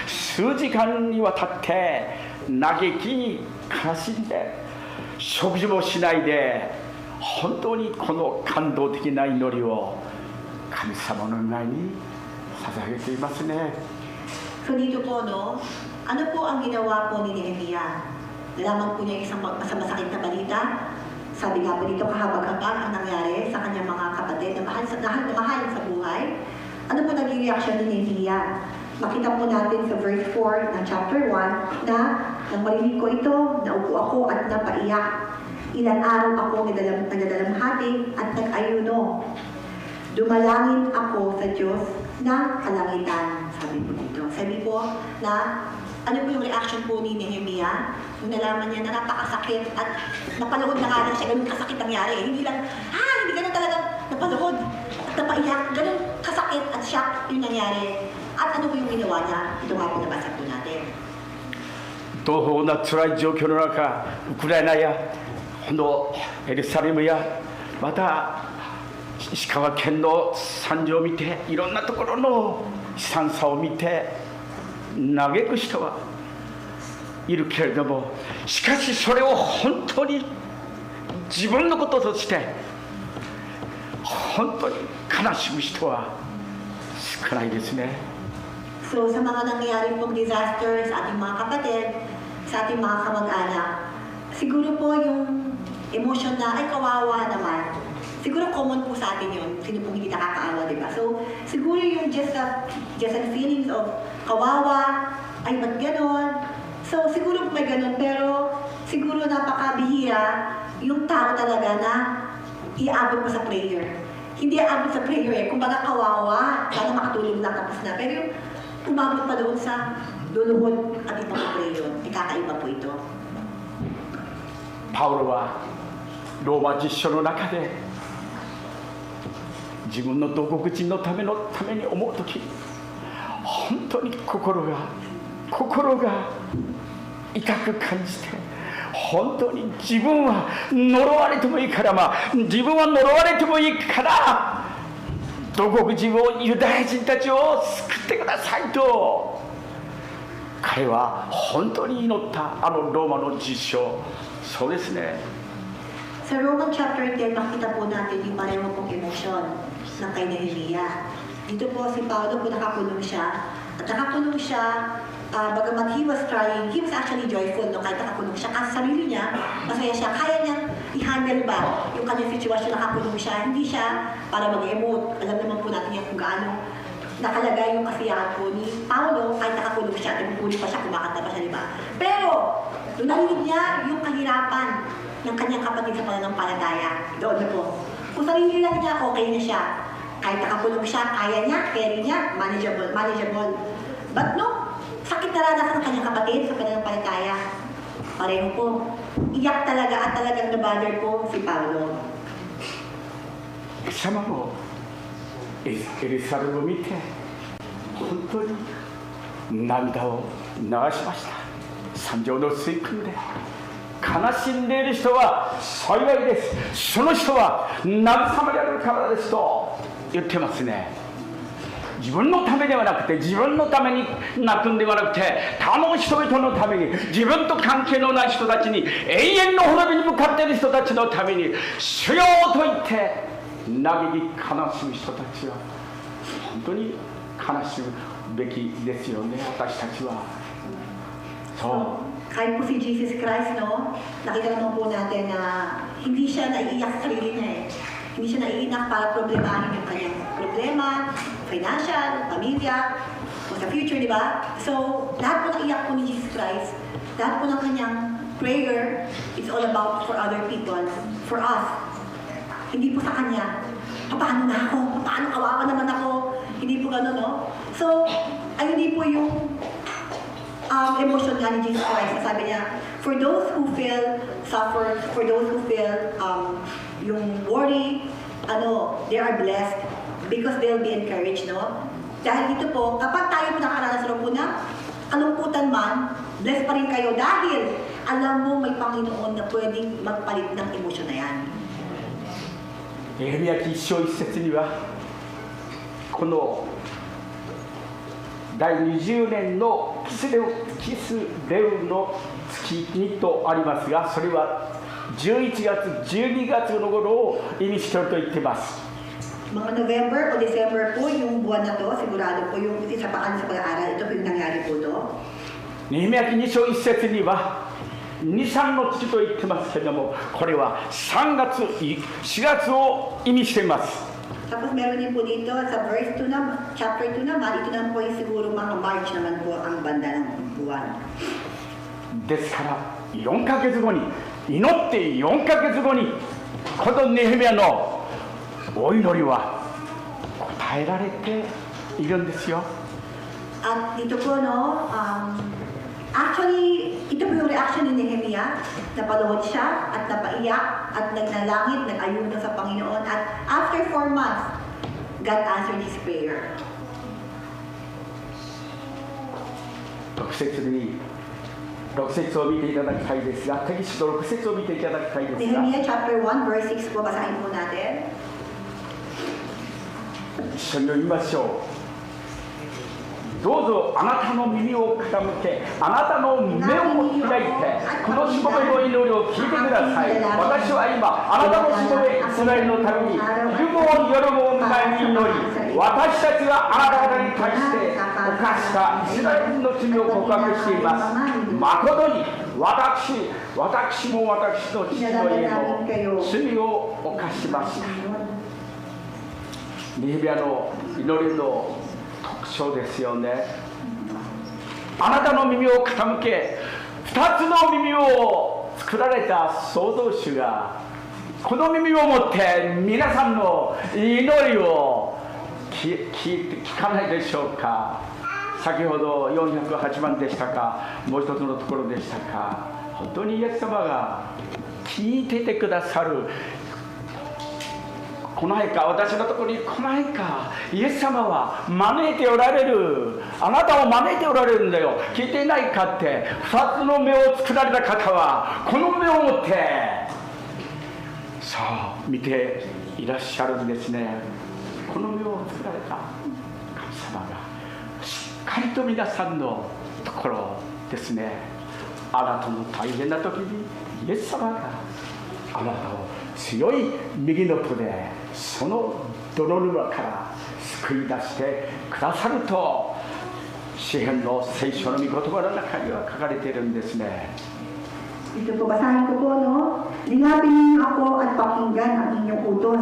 Speaker 2: 数時間にわたって嘆き悲しんで食事もしないで本当にこの感動的な祈りを神様の前に捧げていますね。
Speaker 7: So dito po, no, ano po ang ginawa po ni Nehemia? Nalaman po niya isang masakit na balita. Sabi nga po dito, kahabag-habag ang nangyari sa kanyang mga kapatid na mahal sa buhay. Ano po naging reaksyon ni Nehemia? Makita po natin sa verse 4 ng chapter 1 na nang marinig ko ito, naupo ako at napaiyak. Ilang araw ako nagdadalamhati at nag-ayuno. Dumalangin ako sa Diyos ng kalangitan, sabi po dito. Sabi po na ano po yung reaction po ni Nehemia nung nalaman niya na napakasakit at napaluhod na nga lang siya, ganun kasakit nangyari. Hindi lang, hindi ganun talagang napaluhod at napaiyak, ganun kasakit at shock yung nangyari. At ano po yung ginawa niya? Ito nga po nabasa po natin.
Speaker 2: 東方な辛い状況の中、ウクライナやこのエルサレムやまた石川県の惨状を見て、いろんなところの悲惨さを見て嘆く人はいるけれども、しかしそれを本当に自分のこととして本当に悲しむ人は少ないですね。
Speaker 7: So sa mga nangyayari pong disaster sa ating mga kapatid, sa ating mga kamag-anak, siguro po yung emotion na, ay kawawa naman. Siguro common po sa atin yun, sino pong hindi nakakaawa, di ba? So siguro yung just a feelings of kawawa, ay ba't ganon? So siguro may ganon, pero siguro niya yung tao talaga na iabot mo sa prayer. Hindi aabot sa prayer eh. Kumbaga kawawa, sana makatulog lang tapos na. Pero yung umabot pa doon sa luluhod at ipag-prayer. Ikakaiba po ito.
Speaker 2: パウロはローマ実書の中で自分の同国人のために思うとき、本当に心が痛く感じて、本当に自分は呪われてもいいから、自分は呪われてもいいから同国人をユダヤ人たちを救ってくださいと彼は本当に祈った。あのローマの実書、そうですね。
Speaker 7: Sa Roman chapter 10, makita po natin yung pareho pong emosyon ng kay Nehemia. Dito po si Paulo po nakakulong siya. At nakakulong siya, bagamat he was crying, he was actually joyful no, kahit nakakulong siya. Kasi sarili niya, masaya siya. Kaya niyang i-handle ba yung kanyang sitwasyon, nakakulong siya. Hindi siya para mag-emote. Alam naman po natin yan kung gaano nakalagay yung kasiyahan po ni Paulo kahit nakakulong siya. Nagpupuli pa siya, kumakanta pa siya, di ba? Pero, nung narinig niya yung kahirapan ng kanyang kapatid sa pananampalataya, doon na po. Kung sarili lang niya, okay na siya. Kahit nakakulong siya, kaya niya, carry niya, manageable. But no, sakit naranasan ng kanyang kapatid sa pananampalataya. Pareho po. Iyak talaga at talagang nabother po si Paulo.
Speaker 2: 様もエルサレムを見て本当に涙を流しました。惨状の吸い込んで悲しんでいる人は幸いです。その人は慰められるからですと言ってますね。自分のためではなくて、自分のために泣くんではなくて、他の人々のために、自分と関係のない人たちに、永遠の滅びに向かっている人たちのために、主よと言って嘆き悲しむ人たちは本当に悲しむべきですよね、私たちは。そう。
Speaker 7: Kahit po si Jesus Christ, no, nakita naman po natin na hindi siya naiiyak sa sarili niya eh. Hindi siya naiiyak para problemahin yung kanyang problema, financial, pamilya, o sa future, di ba? So, lahat po naiiyak po ni Jesus Christ, lahat po ng kanyang prayer is all about for other people, for us. Hindi po sa kanya, paano na ako? Paano kawawa naman ako? Hindi po gano'n, no? So, ay hindi po yung emotion nga ni Jesus Christ. Sabi niya, for those who feel suffer, for those who feel yung worry, they are blessed because they'll be encouraged, no? Dahil dito po, kapag tayo po nakaranas po na kalungkutan man, blessed pa rin kayo dahil alam mo may Panginoon na pwedeng magpalit ng emosyon na yan.
Speaker 2: ネヘミヤ記一章一節にはこの第20年のキスレウの月にとありますが、それは11月、12月の頃を意味していると言っています。
Speaker 7: Mga November o December po yung buwan na to, sigurado po yung isa pa sa pag-aaral, ito po yung nangyari po to.
Speaker 2: ネヘミヤ記2章1節には2、3の月と言ってますけれども、これは3月、4月を意味しています。
Speaker 7: Tapos meron din po dito sa verse 2 na, chapter 2 naman, ito naman po yung siguro mga March naman po ang banda ng buwan.
Speaker 2: ですから4ヶ月後に祈って4ヶ月後にこのネヘミヤのお祈りは答えられているんですよ。
Speaker 7: At dito po, no, actually, ito po yung reaction ni Nehemia. Napaluhod siya at napaiyak at nagnalangit, nag-ayuno sa Panginoon. At after 4 months, God answered his prayer.
Speaker 2: 6節を見ていただきたいですが、テキスト6節を見ていただきたいですが、
Speaker 7: Nehemia chapter 1 verse 6 po, basahin po natin.
Speaker 2: 一緒に読みましょう。どうぞあなたの耳を傾け、あなたの目を開いて、このしもべの祈りを聞いてください。私は今、あなたのしもべイスラエルのために、昼も夜もお前に祈り、私たちがあなた方に対して犯したイスラエルの罪を告白しています。誠に私も私の父の家も罪を犯しました。ネヘミヤの祈りの特徴ですよね。あなたの耳を傾け、2つの耳を作作られた創造主がこの耳を持って皆さんの祈りを聞かないでしょうか。先ほど408番でしたか、もう一つのところでしたか、本当にイエス様が聞いててくださる。来ないか、私のところに来ないか。イエス様は招いておられる。あなたを招いておられるんだよ。聞いていないかって。2つの目を作られた方はこの目を持って見ていらっしゃるんですね。この目を作られた神様がしっかりと皆さんのところですね、あなたの大変な時にイエス様があなたを強い右の手でその泥沼から救い出してくださると詩篇の聖書の御言葉の中には書かれているんですね。
Speaker 7: Ito po, basahin ko po, no? Lingapin ninyo ako at pakinggan ang inyong utos.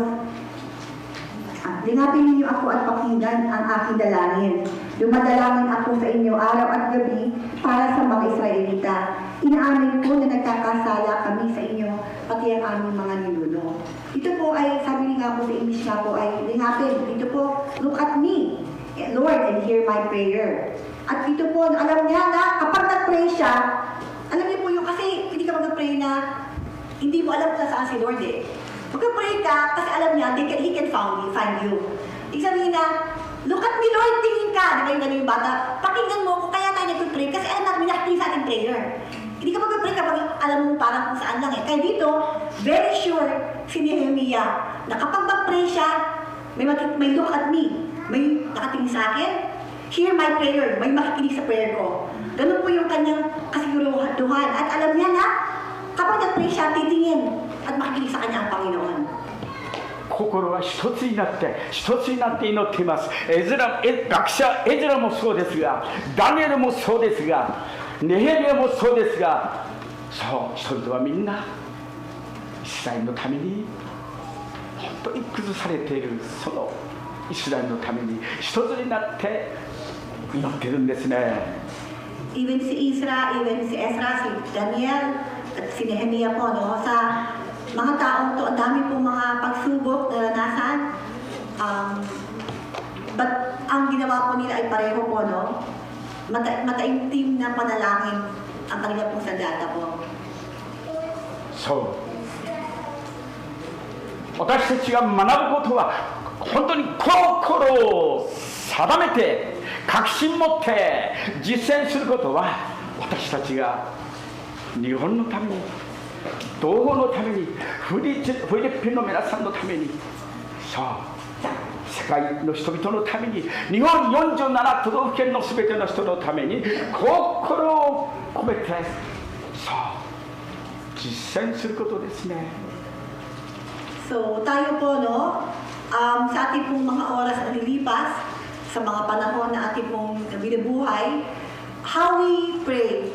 Speaker 7: Lingapin ninyo ako at pakinggan ang aking dalangin. Dumadalangin ako sa inyo araw at gabi para sa mga Israelita. Inaamin ko na nagkakasala kami sa inyo, pati ang aming mga ninuno. Ito po ay, sabi nga po sa English nga po ay, lingapin. Ito po, look at me, Lord, and hear my prayer. At ito po, alam niya na kapag nag-pray siya, alam niyo po yung kasi hindi ka mag-pray na hindi mo alam kung saan si Lord eh. Mag-pray ka kasi alam niya, He can find you. Ibig sabihin na, look at me Lord, tingin ka. Di ba yung gano'n yung bata? Pakinggan mo kung kaya tayo nag-pray kasi alam natin minakting sa ating prayer. Hindi ka mag-pray kapag alam mo parang kung saan lang eh. Kaya dito, very sure si Nehemiah na kapag mag-pray siya, may look at me, may nakatingin sa akin, hear my prayer, may makikinig sa prayer ko. Ganun po yung kanyang kasiguruhan. At alam niya na, kapag nag-pray siya, titingin at makikinig sa kanya ang Panginoon.
Speaker 2: 心は一つになって祈っています。学者エズラもそうですが、ダニエルもそうですが、ネヘミヤもそうですが、そう人々はみんなイスラエルのために本当に崩されているそのイスラエルのために一つになって祈っているんですね。
Speaker 7: Even si Ezra, si Daniel, at si Nehemiah po, no, sa mga taong to, ang dami pong mga pagsubok, naranasan. But ang ginawa po nila ay pareho po, no? Mataimtim na panalangin ang kanila pong sandata po.
Speaker 2: So, 私たちが学ぶことは本当に心を定めて確信持って実践することは、私たちが日本のために、同胞のために、フィリピンの皆さんのために、そう世界の人々のために、日本47都道府県の全ての人のために心を込めて、そう実践することですね。
Speaker 7: So tayo po, no, sa ating pong mga oras na nilipas, sa mga panahon na ating pong binubuhay, how we pray.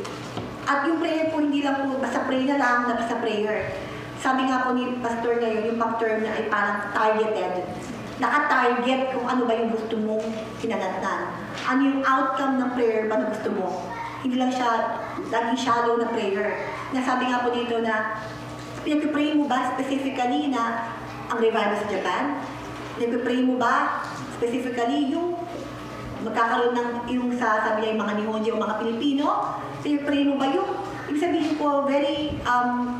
Speaker 7: At yung prayer po, hindi lang po basta pray na lang, na basta prayer. Sabi nga po ni Pastor ngayon, yung pag-term na ay parang targeted. Naka-target kung ano ba yung gusto mong pinanatnan. Ano yung outcome ng prayer ba na gusto mo. Hindi lang siya laging shallow na prayer. Nasabi nga po dito na pinag-pray mo ba specifically na ang revival sa Japan? Pinag-pray mo ba specifically yung magkakaroon ng yung sa sabi niya yung mga Nihonji o mga Pilipino? Pinag-pray mo ba yung ibig sabihin po very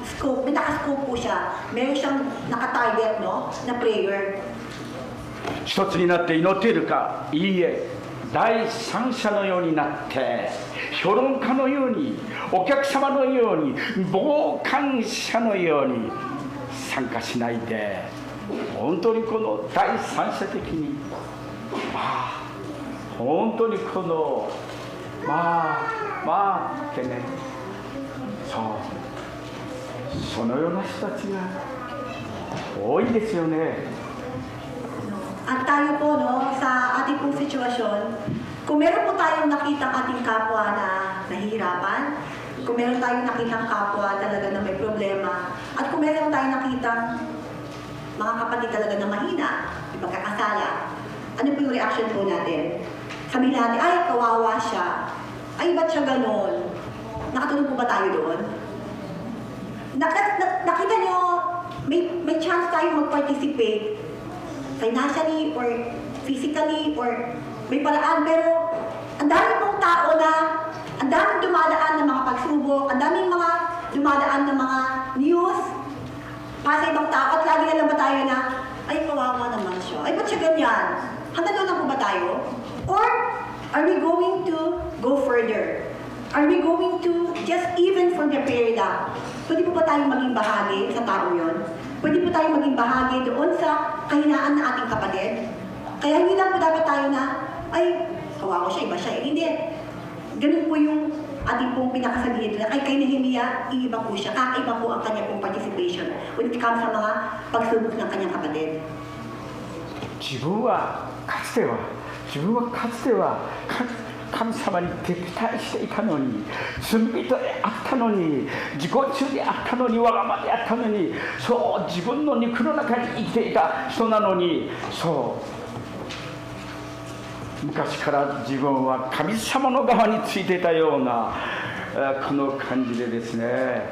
Speaker 7: scope, may naka-scope po siya. Meron siyang naka-target, no, na prayer.
Speaker 2: 一つになって祈っているか、いいえ、第三者のようになって評論家のように、お客様のように、傍観者のように参加しないで、本当にこの第三者的に、本当にこのってね、そのような人たちが多いですよね。
Speaker 7: At tayo po, no, sa ating pong sitwasyon, kung meron po tayong nakitang ating kapwa na nahihirapan, kung meron tayong nakitang kapwa talaga na may problema, at kung meron tayong nakitang mga kapatid talaga na mahina, ipagkakasala, ano po yung reaction po natin? Sabi natin, ay, kawawa siya. Ay, ba't siya ganon? Nakatulong po ba tayo doon? may chance tayo mag-participate financially or physically or may paraan, pero ang dami pong tao na ang daming dumadaan ng mga pagsubok, ang daming mga dumadaan ng mga news para sa ibang tao at lagi na lang ba tayo na ay kawawa naman siya, ay ba't siya ganyan? Hanggang doon na po ba tayo? Or are we going to go further? Are we going to just even for the prayer lang? Pwede po ba tayong maging bahagi sa tao yon? Pwede po tayong maging bahagi doon sa kahinaan ng ating kapatid? Kaya hindi lang po dapat tayo na, ay, kawawa siya, iba siya. Hindi. Ganun po yung ating pong pinakasabihin na kay Nehemia, iiba po siya. Kakaiba po ang kanya pong participation when it comes sa mga pagsubok ng kanyang kapatid.
Speaker 2: 自分はかつては神様に敵対していたのに、罪人であったのに、自己中であったのに、わがままであったのに、そう自分の肉の中に生きていた人なのに、そう昔から自分は神様の側についていたようなこの感じでですね、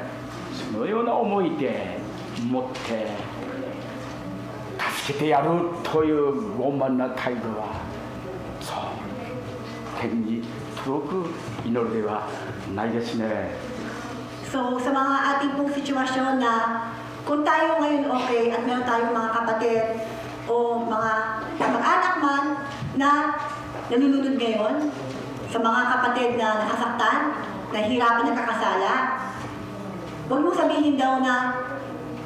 Speaker 2: そのような思いで持って助けてやるという傲慢な態度は、そう天に届く祈りではないですね。
Speaker 7: So, sa mga ating pong sitwasyon na kung tayo ngayon okay at meron tayong mga kapatid o mga kamag-anak man na nalulunod ngayon, sa mga kapatid na nakasaktan, nahihirapan nagkakasala, huwag mo sabihin daw na,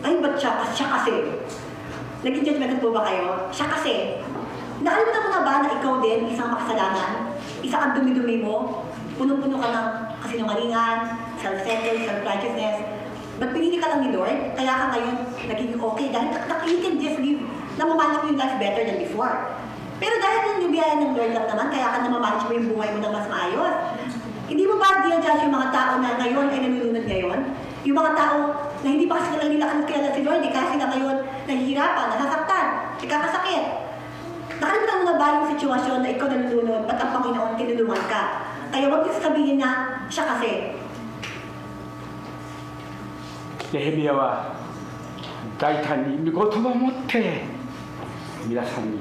Speaker 7: ay ba't siya kasi? Naging judgmental po ba kayo? Siya kasi. Nakalimutan mo na ba na ikaw din isang makasalanan? Isang ang dumi-dumi mo? Punong-puno ka ng kasinungalingan, self-centered, self-righteousness. Ba't pinili ka lang ni Lord? Kaya ka ngayon naging okay dahil you can just live, namamanage mo yung life better than before. Pero dahil yung biyaya ng Lord lang naman, kaya ka namamanage mo yung buhay mo ng mas maayos. Hindi mo ba dinadjudge yung mga tao na ngayon ay nalulunod ngayon? Yung mga tao na hindi pa kasi nila kilala si Lord, kasi na ngayon nahihirapan, nasasaktan, nagkakasakit. Nakalimutan mo na ba yung sitwasyon na ikaw nalulunod at ang Panginoon tinulungan ka? Kaya huwag yung sabihin na siya kasi.
Speaker 2: ネヘミヤは大胆に御言葉を持って皆さんに、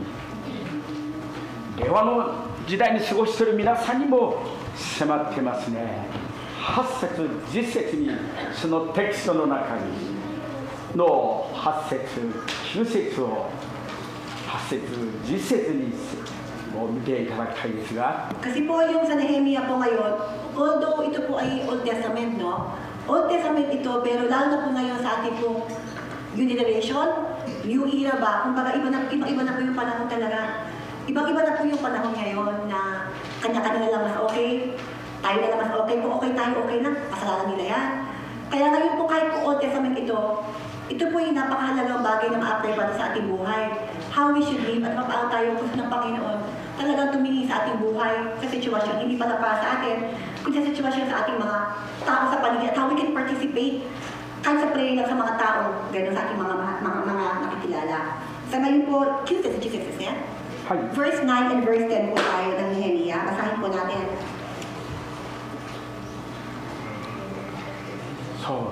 Speaker 2: 令和の時代に過ごしている皆さんにも迫ってますね。8節10節にそのテキストの中にの8節9節を8節10節にも見ていただきたいですが、
Speaker 7: Kasi po yung sa Nehemia po ngayon, although ito po ay Old Testament, no? Old Testament ito, pero lalo na po ngayon sa ating pong new generation, new era ba? Kumbaga iba na po yung panahon talaga. Ibang-iba na po yung panahon ngayon na kanya-kanya na lang mas okay, tayo na lang mas okay. Kung okay tayo, okay lang, kasalanan nila yan. Kaya ngayon po kahit po Old Testament ito po yung napakahalagang bagay na ma-apply para sa ating buhay. How we should live at paano tayo gusto ng Panginoon talagang tumingin sa ating buhay, sa sitwasyon, hindi pala para sa atin, kundi sa sitwasyon sa ating mga tao sa paligid at how we can participate kahit sa prayer lang sa mga tao, gano'n sa ating mga nakikilala. Sa ngayon po, Jesus niya? Verse 9 and verse 10 po tayo ng Nehemia. Basahin po natin.
Speaker 2: So,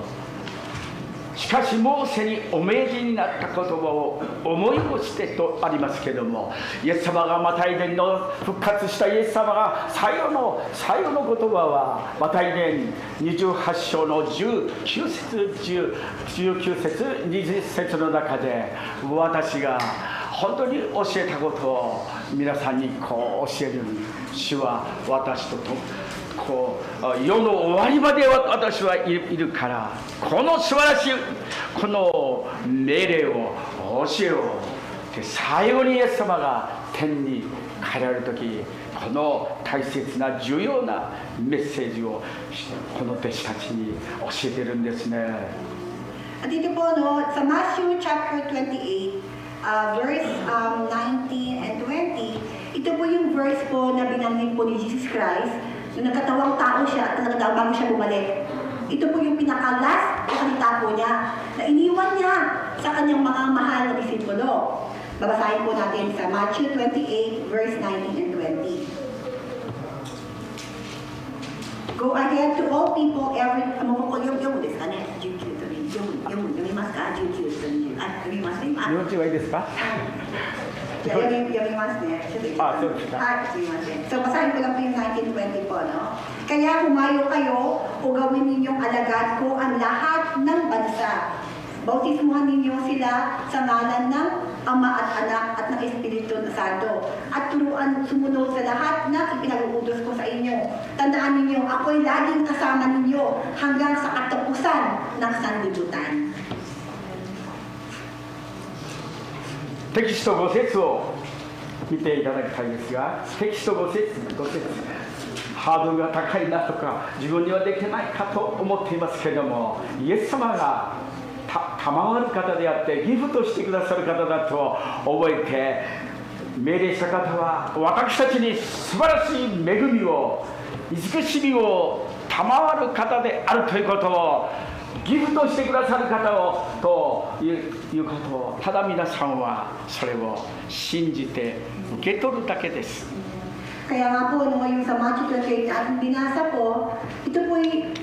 Speaker 2: しかしモーセにお命じになった言葉を思いをしてとありますけれども、イエス様がマタイ伝の復活したイエス様が最後の言葉はマタイ伝28章の19節20節の中で、私が本当に教えたことを皆さんにこう教える。主は私と世の終わりまで私はいるから、この素晴らしいこの命令を教えよう。で最後にイエス様が天に帰られる時、この大切な重要なメッセージをこの弟子たちに教えてるんですね。
Speaker 7: At dito po, no, sa Matthew chapter 28, verse 19 and 20, ito po yung verse po na binanggit po ni Jesus Christ. Nung nagkatawang tao siya at nagkatawang bago siya bumalik. Ito po yung pinaka-last na salita po niya na iniwan niya sa kanyang mga mahal na disipulo. Babasahin po natin sa Matthew 28, verse 19 and 20. Go ahead to all people, every... 読むですかね？19という読みますか？19という読みますね。
Speaker 1: 日本人はいいですか？
Speaker 7: 読みますね。
Speaker 1: そうですか。
Speaker 7: はい、すみません。So, basahin ko lang po yung 1920 po, no? Kaya humayo kayo o gawin ninyong alagad ko ang lahat ng bansa. Bautismuhan ninyo sila sa ngalan ng Ama at Anak at ng Espiritu Santo. At turuan sumunod sa lahat na ipinag-uutos ko sa inyo. Tandaan ninyo, ako'y laging kasama ninyo hanggang sa katapusan ng sanlibutan.
Speaker 2: テキスト5節を見ていただきたいですが、テキスト5節ハードルが高いなとか自分にはできないかと思っていますけれども、イエス様が賜る方であってギフトしてくださる方だと覚えて命令した方は、私たちに素晴らしい恵みを慈しみを賜る方であるということをギフトしてくださる方をということを、ただ皆さんはそれを信じて受け取るだけです。
Speaker 7: Kaya nga po, yung sa Matthew 28 na ating binasa po, ito po'y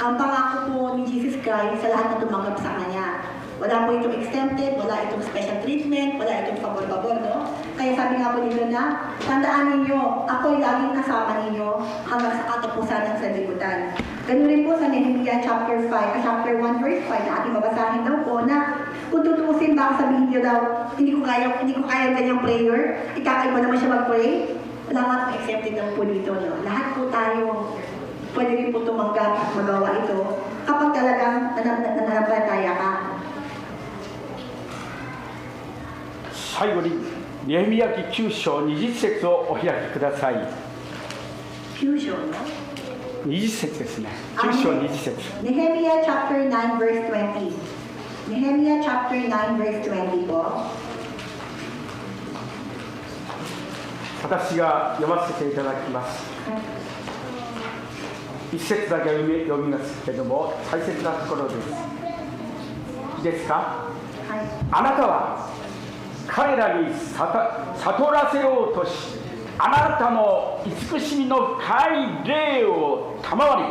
Speaker 7: ang pangako po ni Jesus Christ sa lahat na tumanggap sa Kanya. Wala po itong exempted, wala itong special treatment, wala itong favor-favor, no? Kaya sabi nga po dito na, tandaan ninyo, ako'y laging kasama ninyo hanggang sa katapusan ng sanlibutan. Ganun rin po sa Nehemiah chapter 1 verse 5 na ating babasahin daw po na kung tutuusin baka sabihin niyo daw, hindi ko kaya ganyang prayer, ikakay mo naman siya mag-pray. Wala nga pong accepted lang po dito, no? Lahat po tayo pwede rin po tumanggap at magawa ito kapag talagang nananampalataya ka.
Speaker 2: 最後にネヘミヤ記9章20節をお開きください。
Speaker 7: 9章の
Speaker 2: 20節ですね。9章20節。
Speaker 7: Nehemiah chapter 9 verse 20. Nehemiah chapter 9 verse 20 po.
Speaker 2: 私が読ませていただきます。一節だけ読みますけれども、大切なところです。いいですか？
Speaker 7: はい。
Speaker 2: あなたは彼らに悟らせようとし、あなたの慈しみの深い霊を賜り、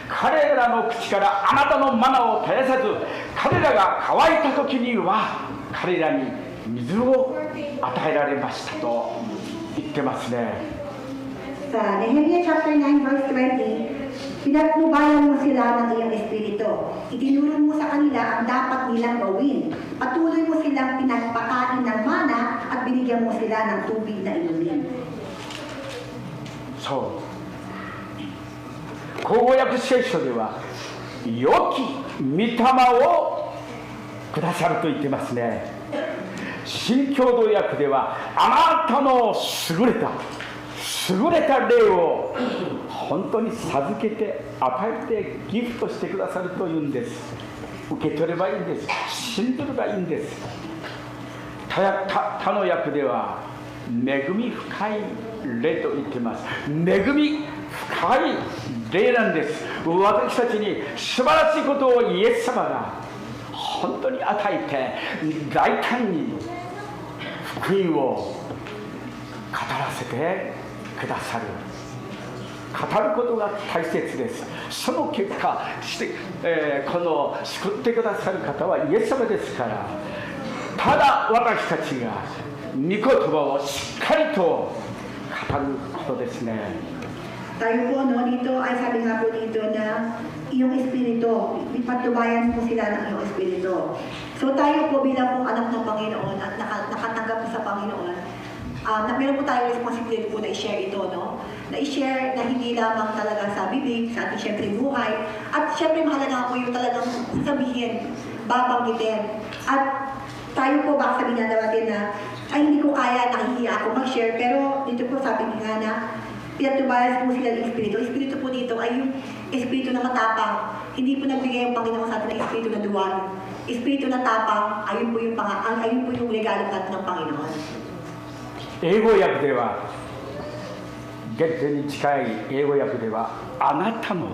Speaker 2: 彼らの口からあなたのマナを絶やさず、彼らが乾いた時には彼らに水を与えられましたと言ってますね。
Speaker 7: Sa Nehemiah chapter 9 verse 20, pinagnubayan mo sila ng iyong espiritu. Itinuro mo sa kanila ang dapat nilang gawin. Patuloy mo silang pinagpakain ng mana at binigyan mo sila ng tubig na inumin.
Speaker 2: そう口語訳聖書では良き御霊をくださると言ってますね。新共同訳ではあなたの優れた霊を本当に授けて与えてギフトしてくださるというんです。受け取ればいいんです。信じればいいんです。他の訳では恵み深い霊と言ってます。恵み深い霊なんです。私たちに素晴らしいことをイエス様が本当に与えて大胆に福音を語らせてくださる。語ることが大切です。その結果この救ってくださる方はイエス様ですから、ただ私たちが御言葉をしっかりと語ることですね。
Speaker 7: Tayo po, no, dito ay sabi nga po dito na iyong espiritu, ipatubayan mo sila ng iyong espiritu. So tayo po bilang po anak ng Panginoon at nakatanggap po sa Panginoon, meron po tayong responsibility po na i-share ito, no? Na i-share na hindi lamang talaga sa bibig, sa ating syempre buhay, at syempre mahalaga po yung talagang sabihin, babanggitin. At tayo po baka sabihin natin na, ay hindi ko kaya, nahihiya ako mag-share, pero dito po sabi nga na, pinatubayan po sila ng espiritu. Espiritu po dito ay yung espiritu na matapang. Hindi po nagbigay ang Panginoon sa atin ng espiritu na duwag. Espiritu na tapang, ayun po yung regalo natin ng Panginoon.
Speaker 2: 英語訳では、原点に近い英語訳では、あなたの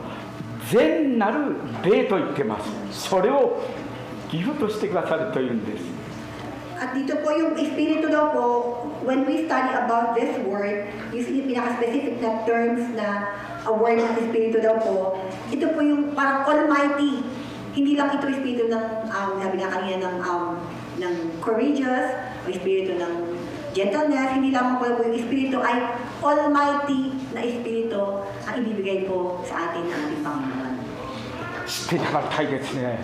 Speaker 2: 善なる霊と言ってます。それをギフトしてくださるというんです。
Speaker 7: At dito po yung espiritu daw po, when we study about this word, yung pinaka-specific na terms na a word ng espiritu daw po, ito po yung parang almighty. Hindi lang ito espiritu ng, sabi nga kanina, ng courageous, o espiritu ng gentleness. Hindi lamang po yung espiritu ay almighty na espiritu ang ibibigay po sa atin ng ating Panginoon.
Speaker 2: 知っていただきたいですね。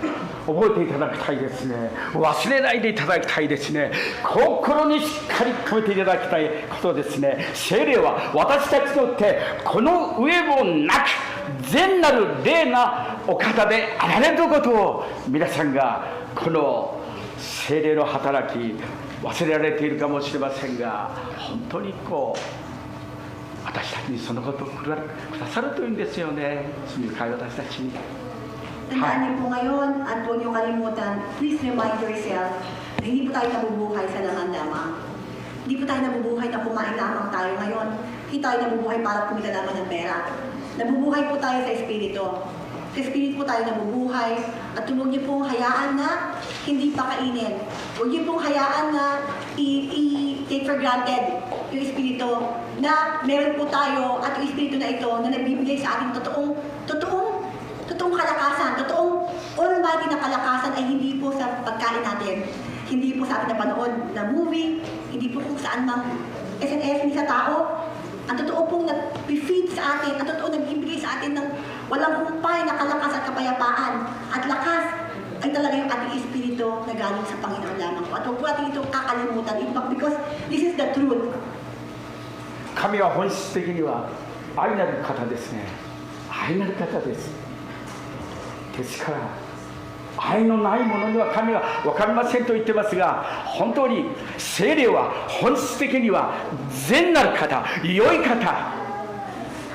Speaker 2: 覚えていただきたいですね。忘れないでいただきたいですね。心にしっかり込めていただきたいことですね。聖霊は私たちにとってこの上もなく善なる霊なお方であられることを皆さんがこの聖霊の働き忘れられているかもしれませんが、本当に私たちにそのことをくださるというんですよね。罪深い私たちに。
Speaker 7: Tandaan niyo po ngayon at huwag niyo kalimutan, please remind yourself na hindi po tayo nabubuhay sa laman lamang. Hindi po tayo nabubuhay na kumain lamang tayo ngayon. Hindi tayo nabubuhay para kumita lamang ng pera. Nabubuhay po tayo sa Espiritu. Sa Espiritu po tayo nabubuhay at huwag niyo pong hayaan na hindi pa kainin. Huwag niyo pong hayaan na i-take for granted yung Espiritu na meron po tayo at yung Espiritu na ito na nagbibigay sa ating totoong kalakasan, totoong almighty na kalakasan ay hindi po sa pagkain natin, hindi po sa ating napanood na movie, hindi po kung saan mang SNS ni sa tao. Ang totoo pong nag-feed sa atin, ang totoo nagbibigay sa atin ng walang humpay na kalakasan at kapayapaan at lakas ay talaga yung ating espiritu na galing sa Panginoon lamang po. At huwag po natin ito kakalimutan, because this is the truth.
Speaker 2: 神は本質的には愛なる方ですね。愛なる方です。 ですから愛のないものには神は分かりませんと言ってますが、本当に聖霊は本質的には善なる方、良い方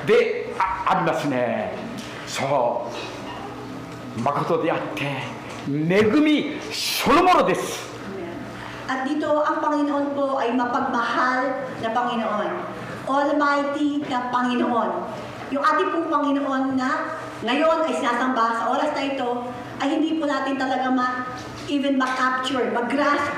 Speaker 2: で ありますね。そう誠であって恵みそのものです。
Speaker 7: At dito ang Panginoon po ay mapagmahal na Panginoon, almighty na Panginoon. Yung ating pong Panginoon na ngayon ay sinasamba sa oras na ito ay hindi po natin talaga even ma-capture, mag-grasp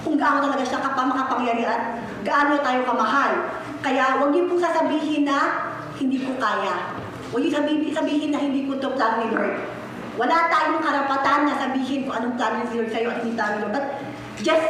Speaker 7: kung gaano talaga siya makapangyarihan, gaano tayo kamahal. Kaya huwag niyo po sasabihin na hindi ko kaya. Huwag niyo sabihin na hindi ko ito plano ni Lord. Wala tayong karapatan na sabihin kung anong plano ni Lord sa'yo at hindi plano ni Lord. But just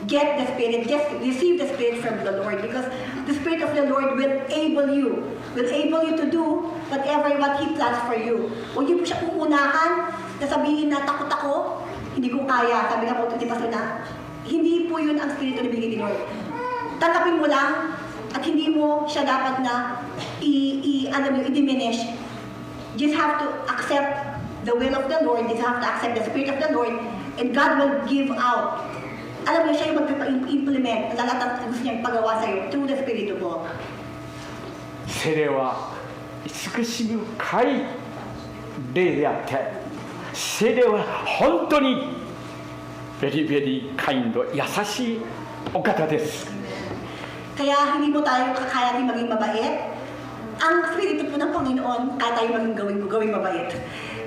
Speaker 7: get the Spirit, just receive the Spirit from the Lord, because the Spirit of the Lord will able you to do whatever what He plans for you. Huwag niyo po siya uunahan na sabihin na takot ako, hindi ko kaya. Sabi nga po ito, Pastor, na hindi po yun ang Espiritu na bigay ni Lord. Tanggapin mo lang at hindi mo siya dapat na i-diminish. Just have to accept the will of the Lord, just have to accept the Spirit of the Lord, and God will give out. Alam niyo, siya yung mag-implement lahat ang gusto niyang pagawa sa'yo through the Spirit po.
Speaker 2: 聖霊は慈しみ深い霊であって、聖霊は本当にベリベリカインド、優しいお方です。
Speaker 7: Kaya hindi mo tayo kakayanin maging mabait. Ang Espiritu po ng Panginoon, kaya tayo maging gawing mabait.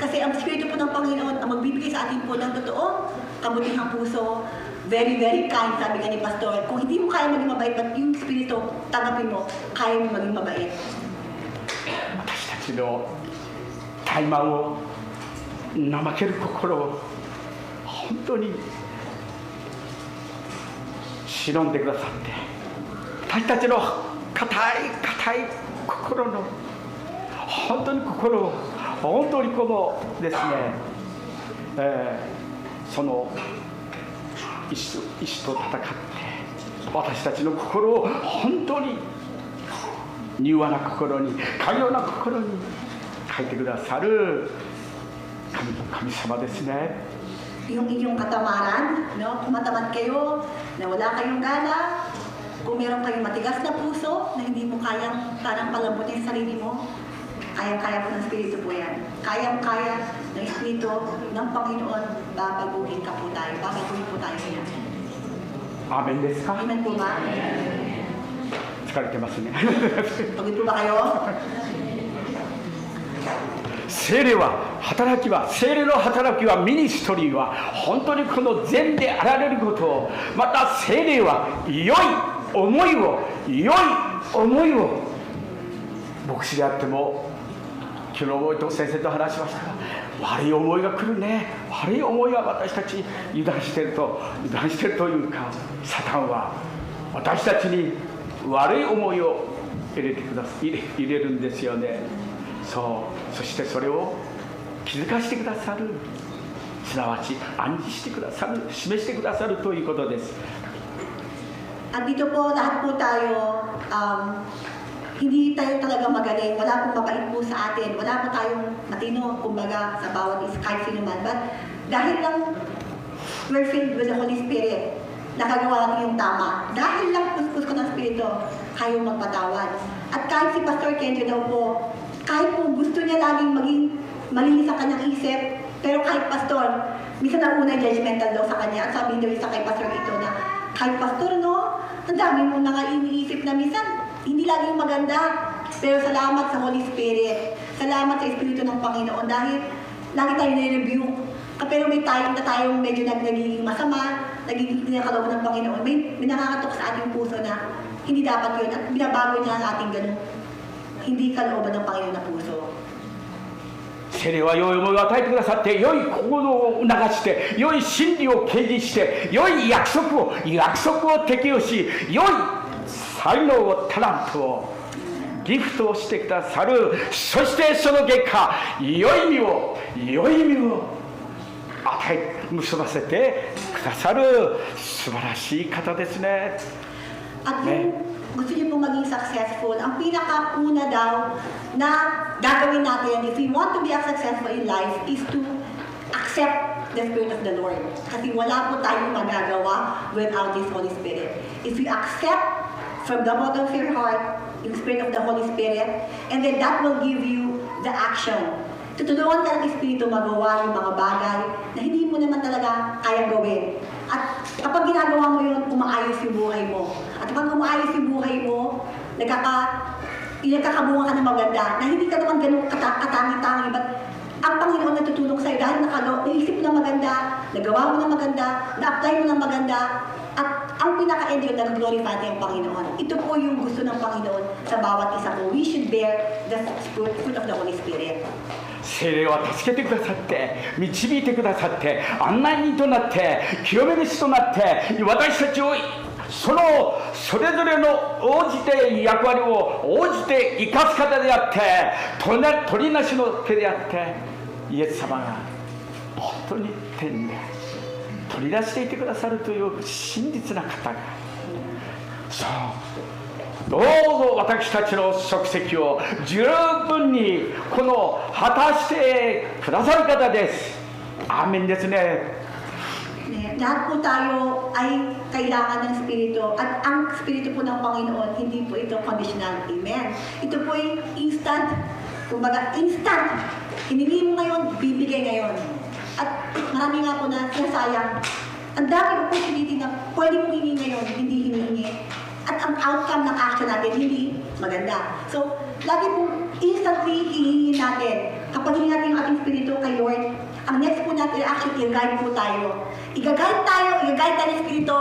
Speaker 7: Kasi ang Espiritu po ng Panginoon ang magbibigay sa atin po ng totoo, kabutihang puso, very, very kind, sabi nga ni Pastor. Kung hindi mo kaya maging mabait, but yung Espiritu, tanggapin mo, kaya mo maging mabait.
Speaker 2: 私たちの怠慢を、怠ける心を本当に忍んでくださって、私たちの固い心の本当に心を本当にこのですね、その意志と戦って私たちの心を本当に柔和な心に、寛容な心に変えてくださる神様ですね。
Speaker 7: Yung inyong katamaran, no? Kung matamad kayo, na wala kayong gana, kung meron kayong matigas na puso, na hindi mo kayang parang palambutin sa sarili mo, kayang-kaya po ng Espiritu po yan. Kayang-kaya ng Espiritu ng Panginoon, babaguhin ka po tayo, babaguhin po tayo yan.
Speaker 2: Amen ですか?
Speaker 7: Amen po ba?
Speaker 2: 疲れてますね。
Speaker 7: Pagod po ba kayo?
Speaker 2: 聖霊の働きはミニストリーは本当にこの善であられることを、また聖霊は良い思いを牧師であっても、昨日先生と話しましたが、悪い思いが来るね。悪い思いが私たちに油断してるというか、サタンは私たちに悪い思いを入れるんですよね。そしてそれを気づかせてくださる、すなわち暗示してくださる、示してくださるということです。
Speaker 7: At dito po, lahat po tayo, hindi tayo talaga magaling, wala pong mabait po sa atin, wala po tayong matino, kumbaga, sa bawat kahit sino man. But dahil lang we're filled with the Holy Spirit, nakagawa natin yung tama. Dahil lang puspos ko ng Espiritu, kayong magpatawad. At kahit si Pastor Kenjo daw po, kahit po gusto niya laging maging malinis ang kanyang isip, pero kahit pastor, minsan ang una judgmental daw sa kanya. At sabi daw isa kay Pastor ito na, kahit pastor, no, ang dami mo na nga iniisip na minsan, hindi laging maganda. Pero salamat sa Holy Spirit. Salamat sa Espiritu ng Panginoon dahil lagi tayo na-review. Pero may time na tayong medyo nagiging masama, nagiging kinakaloob ng Panginoon. May nakakatok sa ating puso na hindi dapat yun at binabago niya ang ating ganun. Hindi kalooban ng Panginoon na puso.
Speaker 2: 聖霊は良い思いを与えてくださって、良い心を促して、良い真理を掲示して、良い約束を適用し、良い才能をタラントをギフトをしてくださる。そしてその結果、良い実を与え結ばせてくださる素晴らしい方ですね。
Speaker 7: At kung gusto niyo pong maging successful, ang pinakauna daw na gagawin natin if we want to be successful in life is to accept the Spirit of the Lord. Kasi wala po tayong magagawa without this Holy Spirit. If you accept from the bottom of your heart yung Spirit of the Holy Spirit, and then that will give you the action. Tutulungan ka ng Espiritu magawa yung mga bagay na hindi mo naman talaga kayang gawin. At kapag ginagawa mo yun, umaayos yung buhay mo. At kapag umaayos yung buhay mo, nagkakabunga ka ng maganda, na hindi ka naman ganun katangi-tangi, but ang Panginoon natutulong sa'yo dahil naisip mo ng maganda, nagawa mo ng maganda, na-apply mo ng maganda, at ang pinaka-end yun, nag-glorify natin ang Panginoon. Ito po yung gusto ng Panginoon sa bawat isa po. We should bear the fruit of the Holy Spirit.
Speaker 2: 聖霊は助けてくださって導いてくださって案内人となって清め主となって私たちをそれぞれの応じて役割を応じて生かす方であって取りなしの手であってイエス様が本当に天で取り出していてくださるという真実な方がそうどうぞ私たちの足跡を十分に果たしてくださる方です。アーメンですね。
Speaker 7: Lahat po tayo ay kailangan ng Espiritu at ang Espiritu po ng Panginoon, hindi po ito conditional. Amen. Ito po ay instant. Kumbaga, instant. Hiningi mo ngayon, bibigay ngayon. At marami nga po na sinasayang. Ang dami opportunity na pwede mong hiningi ngayon, hindi hinihingi. At ang outcome ng action natin hindi maganda. So, lagi pong instantly hihingin natin. Kapag hingin natin yung ating Espiritu kay Lord, ang next po natin actually i-guide po tayo. I-guide tayo ng Espiritu,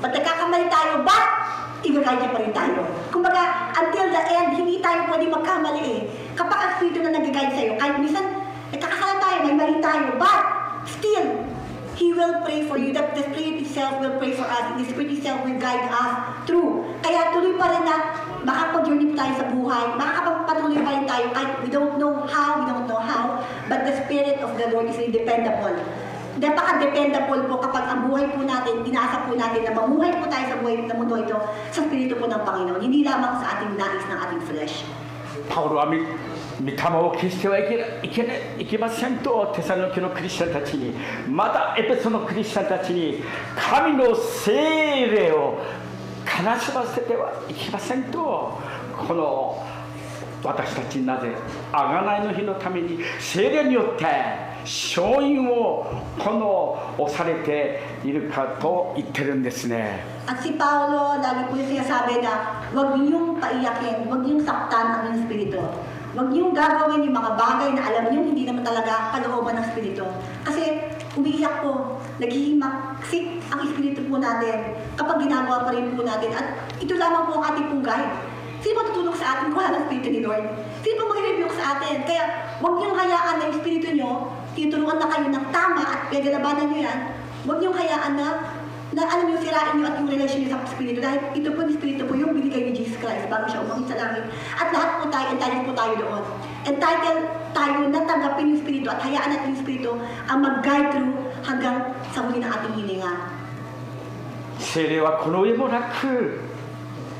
Speaker 7: but nagkakamali tayo, but i-guide niya pa rin tayo. Kumbaga, until the end, hindi tayo pwede magkamali eh. Kapag ang Espiritu na nag-guide sa'yo, kahit minsan nagkakasala tayo, may mali tayo, but still, He will pray for you. That the Spirit itself will pray for us. The Spirit itself will guide us through. Kaya tuloy pa rin na makapag-journey tayo sa buhay. Makakapagpatuloy pa rin tayo kahit we don't know how. But the Spirit of the Lord is dependable. Napaka-dependable po kapag ang buhay po natin, inaasa po natin na mamuhay po tayo sa buhay na mundo ito sa Espiritu po ng Panginoon. Hindi lamang sa ating nais ng ating flesh.
Speaker 2: パウロは御霊を消してはいけませんとテサロニケのクリスチャンたちに、またエペソのクリスチャンたちに神の聖霊を悲しませてはいけませんと、この私たちなぜ贖いの日のために聖霊によって勝因を押されているかと言ってるんですね。
Speaker 7: At si Paulo, lagi po yung sinasabi na huwag niyong paiyakin, huwag niyong saktan ang inyong Espiritu. Huwag niyong gagawin yung mga bagay na alam niyo hindi naman talaga kalooban ng Espiritu. Kasi umiiyak po, naghihimaksik ang Espiritu po natin kapag ginagawa pa rin po natin. At ito lamang po ang ating pong guide. Sino ba tutulong sa atin kung wala ng Espiritu ni Lord? Sino ba mag-review sa atin? Kaya huwag niyong hayaan na yung Espiritu niyo tinuturuan na kayo ng tama at pinaglabanan nyo yan, huwag niyong hayaan na alam niyo, sirain niyo at yung relasyon niyo sa Espiritu. Dahil ito po yung Espiritu po yung binigay ni Jesus Christ bago siya umangit sa langit. At lahat po tayo, entitled po tayo doon. Entitled tayo na tanggapin yung Espiritu at hayaan natin yung Espiritu ang mag-guide through hanggang sa huli ng ating hininga.
Speaker 2: 聖霊はこの上もなく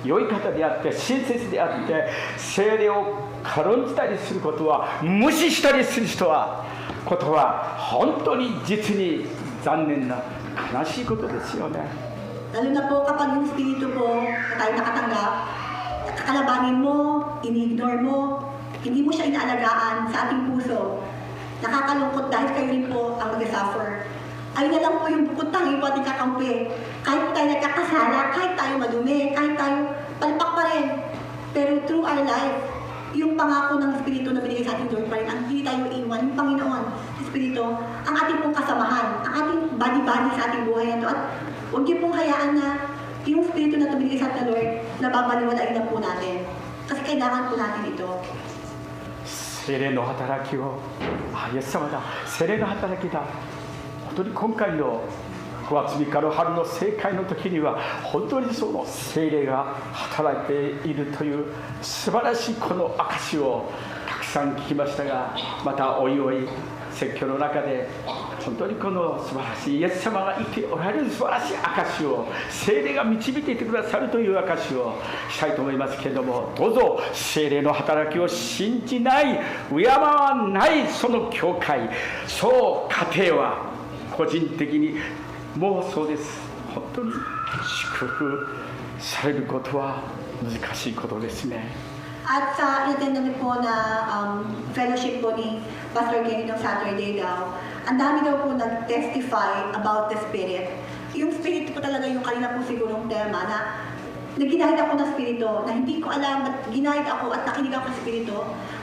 Speaker 2: 良い方であって親切であって聖霊を軽んじたりすることは無視したりすることは本当に実に残念な悲しいことですよね。
Speaker 7: Lalo na po kapag yung Espiritu po na tayo nakatanggap, kakalabanin mo, ini-ignore mo, hindi mo siya inaalagaan sa ating puso. Nakakalungkot dahil kayo rin po ang mag-suffer. Ayun na lang po yung bukod tangi po ating kakampi. Kahit po tayo nagkakasala, kahit tayo madumi, kahit tayo palpak pa rin. Pero through our life, yung pangako ng Espiritu na binigay sa ating Lord pa rin, ang hindi tayo iwan, yung Panginoon, Espiritu, ang ating pong kasamahan, ang ating body-body sa ating buhay na ito. At huwag niyo pong hayaan na yung Espiritu na binigay sa ating Lord, nababaliwalain na po natin. Kasi kailangan po natin ito.
Speaker 2: 聖霊の働きを、イエス様だ、聖霊の働きだ。本当に今回の5月3日の春の聖会の時には本当にその聖霊が働いているという素晴らしいこの証をたくさん聞きましたが、またおいおい説教の中で本当にこの素晴らしいイエス様がいておられる素晴らしい証を聖霊が導いていてくださるという証をしたいと思いますけれども、どうぞ聖霊の働きを信じない敬わないその教会、そう家庭は個人的にもうそうです。本当に祝福されることは難しいことですね。
Speaker 7: At sa attend namin po na fellowship po ni Pastor Kenny noong Saturday daw, ang dami daw po nag-testify about the Spirit. Yung Spirit po talaga yung kanina po sigurong tema na ginahid ako ng Espiritu, na hindi ko alam at ginahid ako at nakinig ako ng Espiritu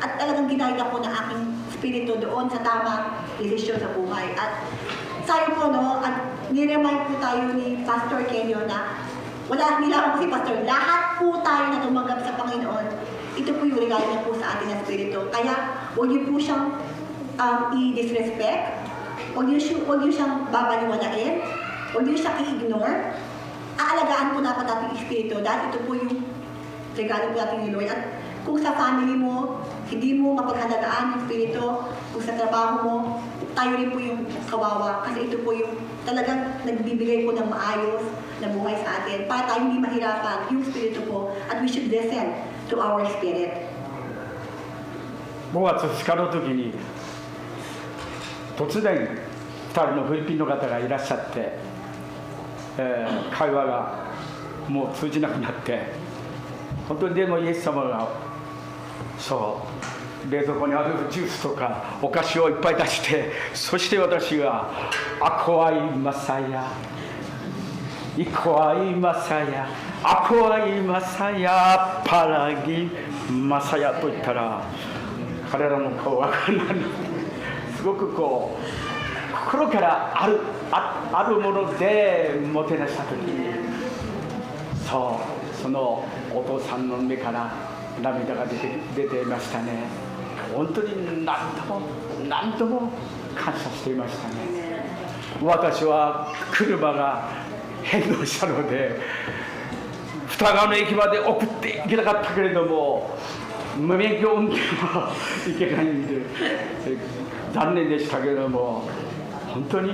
Speaker 7: at talagang ginahid ako ng aking Espiritu doon sa tamang desisyon sa buhay. At sayo po, no, at niremind po tayo ni Pastor Kenyo na wala nila ako si Pastor, lahat po tayo na tumanggap sa Panginoon, ito po yung regalo niya po sa atin ng Espiritu. Kaya huwag niyo po siyang i-disrespect, huwag niyo siyang babaliwalain, huwag niyo siyang i-ignore. Aalagaan po dapat natin yung Espiritu dahil ito po yung regalo po natin ni Lord. At kung sa family mo, hindi mo mapaghalagaan yung Espiritu, kung sa trabaho mo, tayo rin po yung kawawa. Kasi ito po yung talagang nagbibigay po ng maayos na buhay sa atin. Para tayo hindi mahirapan yung Espiritu po at we should listen to our spirit.
Speaker 2: 5月2日の時に突然2人のフィリピンの方がいらっしゃって、会話がもう通じなくなって、本当にでもイエス様がそう冷蔵庫にあるジュースとかお菓子をいっぱい出して、そして私がアコアイマサヤイコアイマサヤアコアイマサヤパラギマサヤと言ったら、彼らの顔がすごくこう心からあるものでもてなした時に、そのお父さんの目から涙が出ていましたね。本当に何度も感謝していましたね。私は車が変動したので二川の駅まで送っていけなかったけれども、無免許運転はいけないんで残念でしたけれども、本当に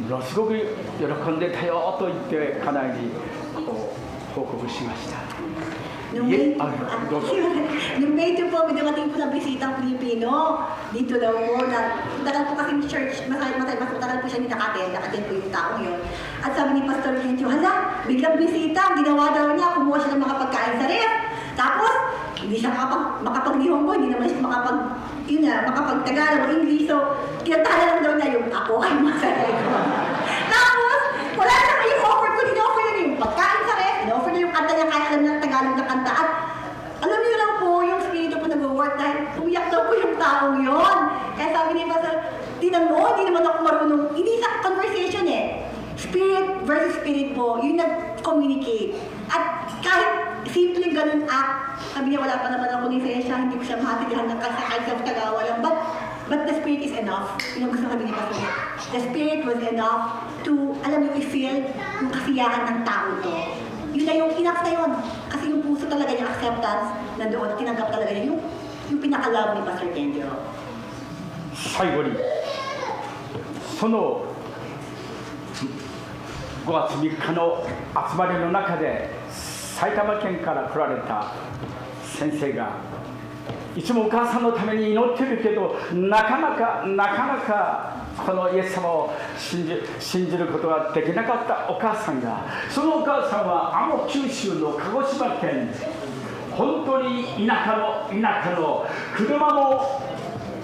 Speaker 2: ものすごく喜んでたよと言って家内にこう報告しました。
Speaker 7: Nung May 2 po, may dumating po na bisitang Pilipino. Dito daw po, matagal po kasi yung church, mas matagal po siya nakaten po yung taong yun. At sabi ni Pastor Kencho, hala, biglang bisita, ginawa daw niya, kumuha siya ng mga pagkain sa ref. Tapos, hindi siya makapaglihong po, hindi naman siya makapagtagalog o English. So, kinatala lang daw niya yung ako ay masaya ko. Tapos, wala na yung offer ko, in-offer niya yung pagkain sa ref, in-offer niya yung kanta niya, kaya alam niya Tagalog na kanta. At alam niyo lang po, yung Espiritu po nag-work dahil umiyak daw po yung taong yun. Kaya sabi ni Pastor, tinan mo, hindi naman ako marunong, hindi sa conversation eh. Spirit versus spirit po, yung nag-communicate. At kahit simpleng ganun act, sabi niya wala pa naman ako lisensya, hindi ko siya mahatindihan ng kasakay sa Tagawa lang. But the Spirit is enough. Yung gusto sabi niya pa. The Spirit was enough to, alam mo, i-feel yung kasiyahan ng tao to. Yun na yung enough na yun. Kasi yung puso talaga niya, acceptance, na doon, tinanggap talaga niya yung pinaka-love ni Pastor Kenjo.
Speaker 2: 最後にその5月3日の集まりの中で埼玉県から来られた先生がいつもお母さんのために祈ってるけどなかなかこのイエス様を信じることができなかったお母さんが、そのお母さんは九州の鹿児島県、本当に田舎の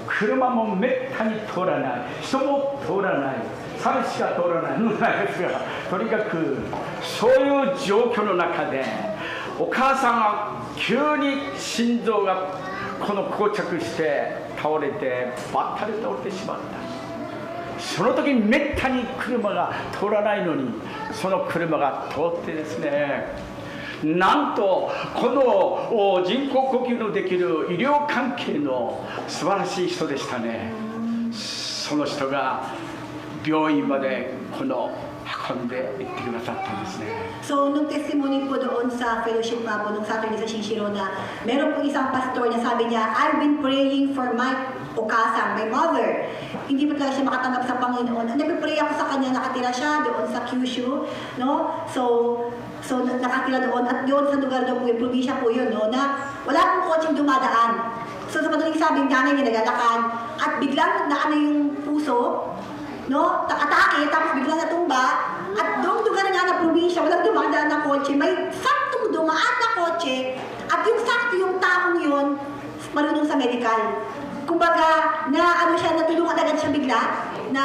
Speaker 2: 車もめったに通らない、人も通らない、猿しか通らないのなんですが、とにかくそういう状況の中でお母さんが急に心臓が膠着して倒れてばったり倒れてしまった。その時にめったに車が通らないのに、その車が通ってですね、なんとこの人工呼吸のできる医療関係の素晴らしい人でしたね。その人が病院まで運んで行ってくださったんですね。
Speaker 7: So, nung testimony po doon sa fellowship nga po nung Saturday sa Shishiro na meron po isang pastor na sabi niya, I've been praying for my okasang, my mother. Hindi pa talaga siya makatanggap sa Panginoon. Nagpipray ako sa kanya, nakatira siya doon sa Kyushu, no? So nakatira doon at doon sa lugar doon po yung probinsya po yun, no? Na wala pong kotseng dumadaan. So sa madaling sabi, nanay niya naglalakad at biglang naano yung puso, no? Atake, tapos biglang natumba at doon lugar nga na probinsya, walang dumadaan na kotse, may saktong dumaan na kotse at yung sakto yung taong yun, marunong sa medical. Kumbaga, natulungan agad siya bigla na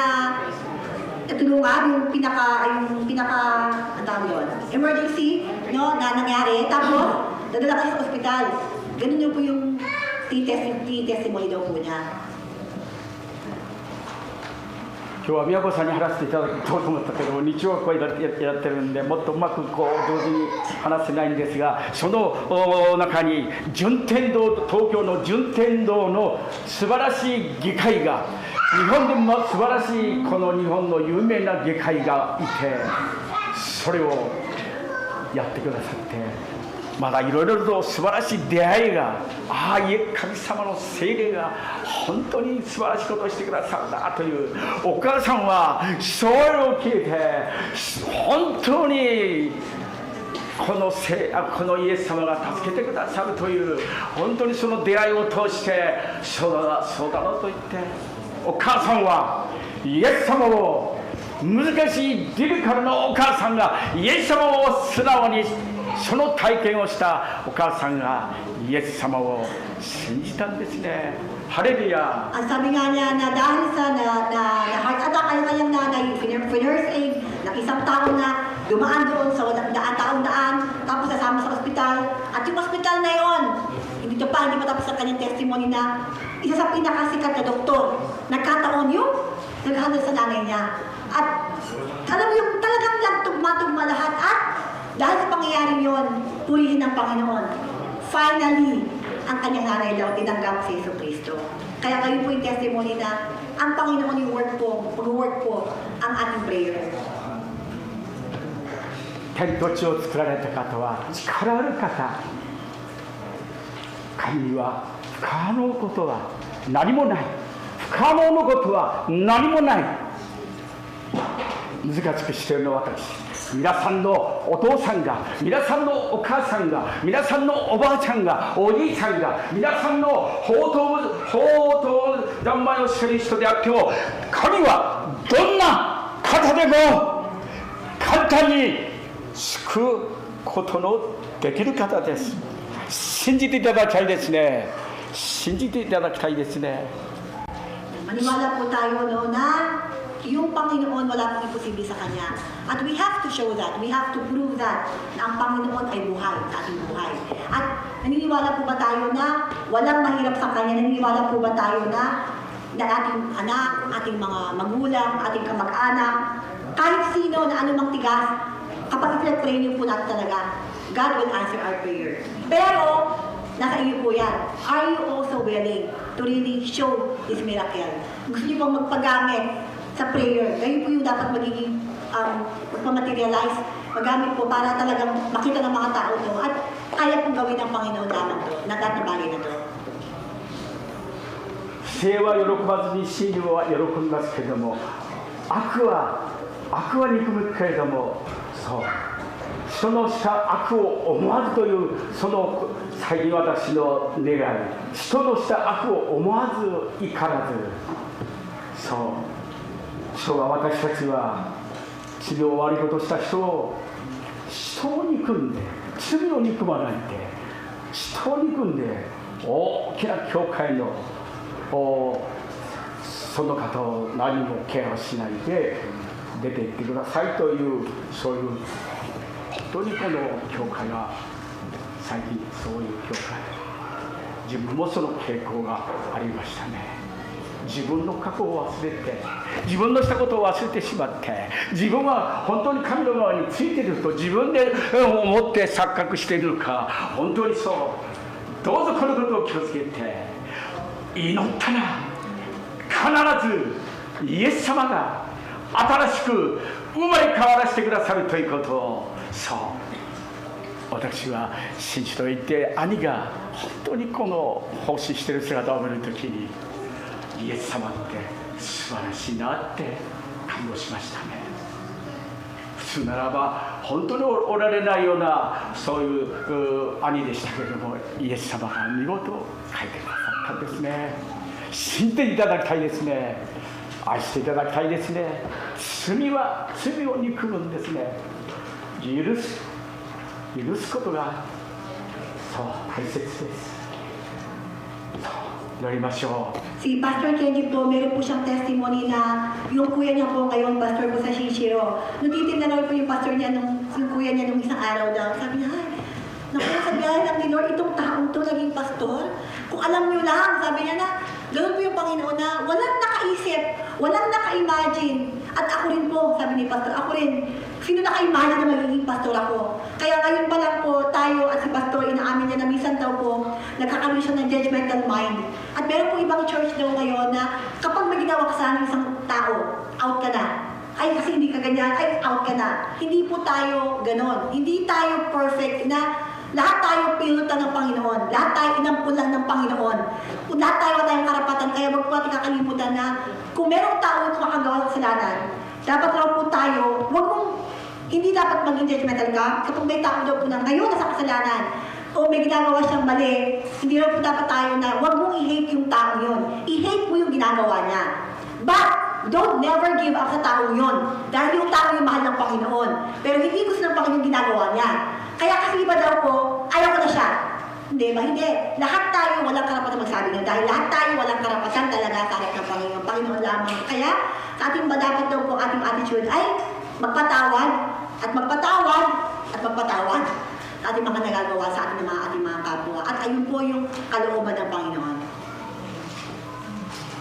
Speaker 7: natulungan yung pinaka emergency, no, na nangyari. Tapos, dadala kayo sa ospital. Ganun yung po yung testimony daw po niya.
Speaker 2: 今日は宮子さんに話していただこうと思ったけども、日曜こうやってるんでもっとうまく同時に話せないんですが、その中に順天堂、東京の順天堂の素晴らしい外科医が、日本でも素晴らしいこの日本の有名な外科医がいて、それをやってくださって、まだいろいろと素晴らしい出会いが、神様の聖霊が本当に素晴らしいことをしてくださるなという、お母さんはそれを聞いて本当にこのイエス様が助けてくださるという、本当にその出会いを通して、そうだろうと言って、お母さんはイエス様を、難しいディリカルのお母さんがイエス様を素直にその体験をしたお母さんがイエス様を信じたんですね。ハレルヤ。
Speaker 7: Sabi nga niya na dahil sa heart attack ang kanyang nanay, nurse aid, ng isang tao na dumaan doon sa taong daan, tapos nasama sa ospital. At yung ospital na yon, hindi pa tapos sa kanyang testimony na isa sa pinakasikat na doktor, nagkataon yung naghandle sa nanay niya. At alam mo yung talagang nagtugma-tugma lahat at dahil sa pangyayaring yun, purihin ng Panginoon. Finally, ang kanyang nanay daw tinanggap si Yesu Cristo. Kaya kayo po yung testimony na ang Panginoon yung mag-work po ang ating prayer.
Speaker 2: 天と地を作られた方は力ある方。神には不可能なことは何もない。不可能なことは何もない。難しくしているのは私。皆さんのお父さんが、皆さんのお母さんが、皆さんのおばあちゃんが、お兄さんが、皆さんの宝刀三昧をしている人であっても、神はどんな方でも簡単に救うことのできる方です。信じていただきたいですね。信じていただきたいですね。
Speaker 7: Maniwala po tayo no na yung Panginoon wala pong imposible sa Kanya. At we have to show that, we have to prove that na ang Panginoon ay buhay sa ating buhay. At naniniwala po ba tayo na walang mahirap sa Kanya? Naniniwala po ba tayo na ating anak, ating mga magulang, ating kamag-anak, kahit sino na anumang tigas, kapag i-pray niyo po natin talaga, God will answer our prayer. Pero, nasa iyo po yan. Are you also willing to really show His miracle? Gusto niyo bang magpagamit sa prayer? Ganyan po yung dapat magiging magpamaterialize, magamit po para talagang makita ng mga tao to at kaya pong gawin ng Panginoon lamang to, na bagay na to.
Speaker 2: 生は喜ばずに真理は喜びますけれども、悪は憎むけれども、そう人のした悪を思わずというその最近私の願い、人のした悪を思わず怒らず、そう人は私たちは罪を悪いことした人を憎んで、罪を憎まないで人を憎んで大きな教会のその方を何もケアしないで出て行ってくださいという、そういう本当にこの教会が最近そういう教会、自分もその傾向がありましたね。自分の過去を忘れて、自分のしたことを忘れてしまって、自分は本当に神の側についていると自分で思って錯覚しているのか、本当にそう、どうぞこのことを気をつけて祈ったら必ずイエス様が新しく生まれ変わらせてくださるということを、そう私は信じといて、兄が本当にこの奉仕している姿を見るときに、イエス様って素晴らしいなって感動しましたね。普通ならば本当におられないようなそういう兄でしたけれども、イエス様が見事書いてくださったんですね。信じていただきたいですね。愛していただきたいですね。罪を憎むんですね。許すことがそう大切です。祈りましょう。
Speaker 7: Si Pastor Kenji po, meron po siyang testimony na yung kuya niya po ngayon, pastor po sa Shinshiro. Natitinda na po yung pastor niya, yung kuya niya nung isang araw daw. Sabi niya, ay, naku, sabihan lang ni Lord, itong taong to naging pastor. Kung alam niyo lang, sabi niya na, ganoon po yung Panginoon na walang nakaisip, walang naka-imagine. At ako rin po, sabi ni pastor, ako rin, sino naka-imagine na magiging pastor ako? Kaya ngayon pa lang po, tayo at si pastor, inaamin niya na minsan daw po, nagkakaroon siya ng judgmental mind. At meron po ibang church daw ngayon na kapag may ginawa ka sa amin isang tao, out ka na. Ay, kasi hindi ka ganyan, ay, out ka na. Hindi po tayo ganon. Hindi tayo perfect na lahat tayo pinutan ng Panginoon. Lahat tayo inampulan ng Panginoon. Lahat tayo tayong karapatan. Kaya wag po natin kakalimutan na kung merong tao na makagawa ng kasalanan, dapat raw po tayo, hindi dapat maging judgmental ka. Kapag may tao daw po na ngayon nasa kasalanan, o may ginagawa siyang mali, hindi raw po dapat tayo na wag mong i-hate yung tao yun. I-hate mo yung ginagawa niya. But, don't never give up sa tao yun. Dahil yung tao yung mahal ng Panginoon. Pero hindi gusto ng Panginoon ginagawa niya. Kaya kasi iba daw po, ayaw ko na siya. Hindi ba? Hindi. Lahat tayo walang karapatan magsabi niya. Dahil lahat tayo walang karapatan talaga sa harap ng Panginoon. Panginoon lamang. Kaya, sa ating dapat daw po ating attitude ay magpatawad at magpatawad at magpatawad sa ating mga nagagawa sa ating mga kapwa. At ayun po yung kalooban ng Panginoon.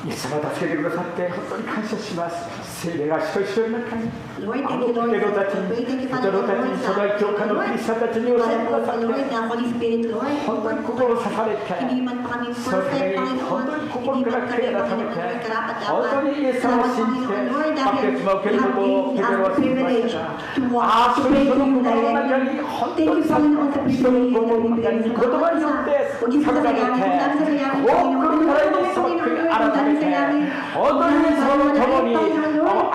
Speaker 2: イエス様助けてくださって本当に感謝します。聖霊が一人一人の中にあのペテロたちに初代教会のクリスチャンたちに教えてくださって本当に心を刺されてそのために本当に心から悔い改めて本当にイエス様を信じてバプテスマを受けることをペテロは信じましたが、その心の中に本当に人の心の中に言葉によって捧げて多くのからイエス様を悔い改めて本当にその共に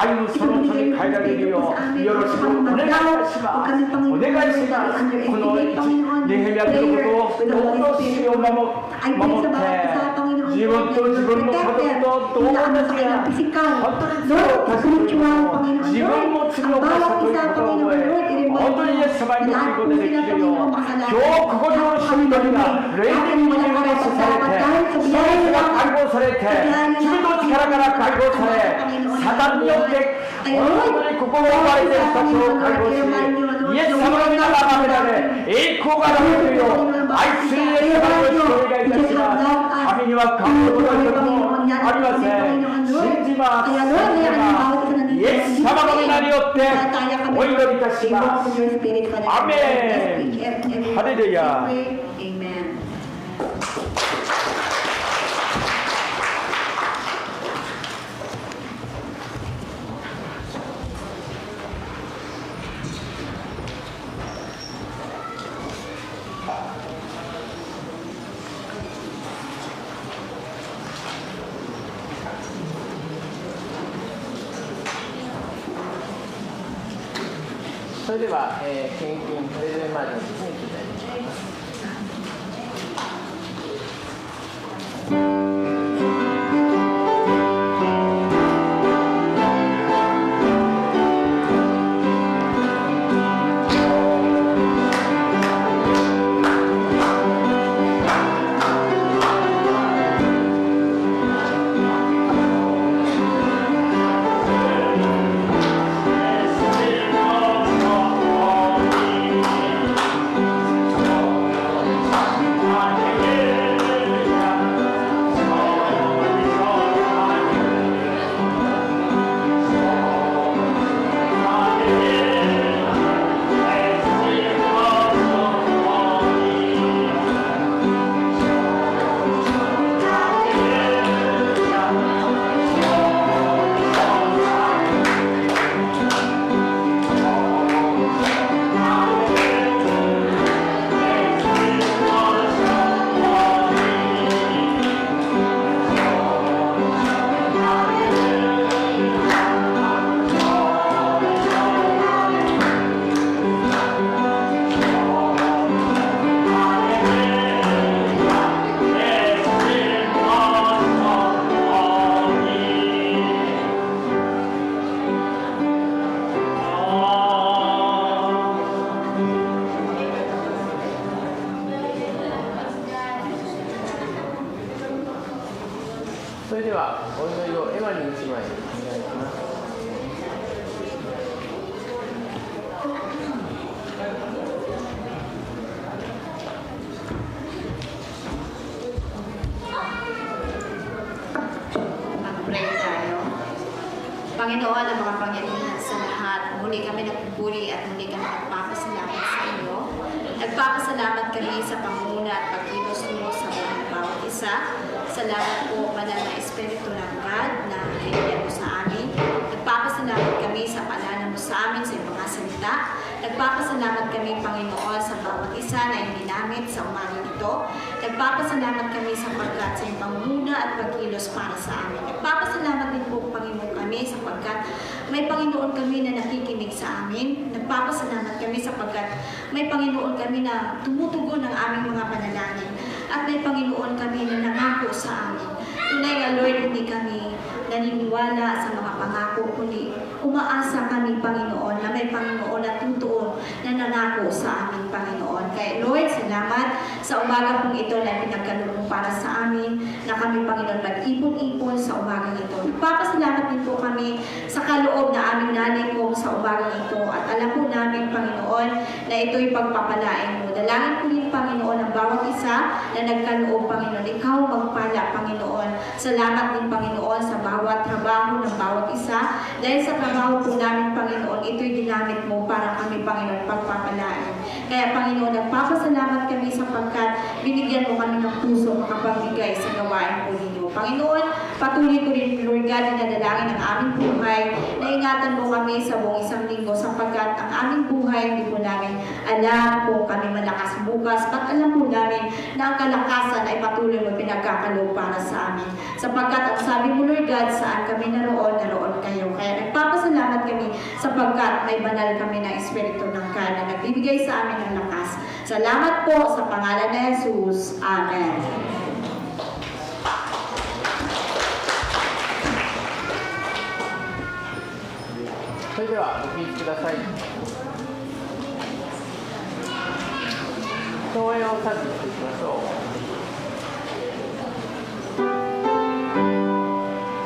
Speaker 2: 歩むその人に変えられるようよろしくお願いいたします。お願いします。このネヘミヤのことをどうぞ死を守って自分と自分の家族と同じが本当に罪を犯すということ自分も罪を犯したということを覚え本当にイエス様によることできるよ今日ここにおる人々が霊的にリリースされてストレスが解放されて罪の力から解放されサタンによって本当に心を奪われている人たちを解放しイエス様の皆が崇められ栄光が現れるよう愛するイエス様をお願いいたします。神には神のことは一つもありません。信じます。イエス様の皆によってお祈りいたします。アメン。ハレルヤ。
Speaker 7: Amen.
Speaker 1: それでは、献金プレゼンマージに進めていただきます。それではお祈りをエマに1枚お願いします。
Speaker 8: Mag-pray tayo. Panginoon na makapangyarihan sa lahat, muli kami nagpupuri at muli kami nagpapasalamat sa iyo. Nagpapasalamat kami sa panguna at pagkilos mo sa buhay bawat isa. Salamat po, Banal na Espiritu ng God na nahihiyan mo sa amin. Nagpapasalamat kami sa paalala mo sa amin sa iyong mga salita. Nagpapasalamat kami, Panginoon, sa bawat isa na ginamit sa umagang ito. Nagpapasalamat kami sapagkat sa iyong panguna at pagkilos para sa amin. Nagpapasalamat din po, Panginoon, kami sapagkat may Panginoon kami na nakikinig sa amin. Nagpapasalamat kami sapagkat may Panginoon kami na tumutugon ng aming mga panalangin. At may Panginoon kami na nangako sa amin. Tunay nga, Lord, hindi kami naniniwala sa mga pangako, kundi umaasa kami, Panginoon, na may Panginoon na totoo na nangako sa amin, Panginoon. Kaya, Lord, salamat sa umaga pong ito na pinagkaloob para sa amin, na kami, Panginoon, mag-ipon-ipon sa umagang ito. Nagpapasalamat din po kami sa kaloob na aming nanay ko sa umagang ito. At alam po namin, Panginoon, na ito'y pagpapalain mo. Dalangin ko rin, Panginoon, ang bawat isa na nagkaloob, Panginoon. Ikaw magpala, Panginoon. Salamat din, Panginoon, sa bawat trabaho ng bawat isa. Dahil sa trabaho po namin, Panginoon, ito'y ginamit mo para kami, Panginoon, pagpapalain. Kaya, Panginoon, nagpapasalamat kami sapagkat binigyan mo kami ng puso makapagbigay sa gawain po ninyo. Panginoon, patuloy ko rin, Lord God, dinadalangin ang aming buhay. Naingatan mo kami sa buong isang linggo sapagkat ang aming buhay, hindi po namin alam kung kami malakas bukas. At alam po namin na ang kalakasan ay patuloy mo pinagkakaloob para sa amin. Sapagkat ang sabi mo, Lord God, saan kami naroon kayo. Kaya nagpapasalamat kami sapagkat may banal kami na Espiritu ng God na nagbibigay sa amin ng lakas. Salamat po sa pangalan ni Jesus. Amen.
Speaker 1: それではお聞きください。共演を賛美していきましょう。
Speaker 2: 「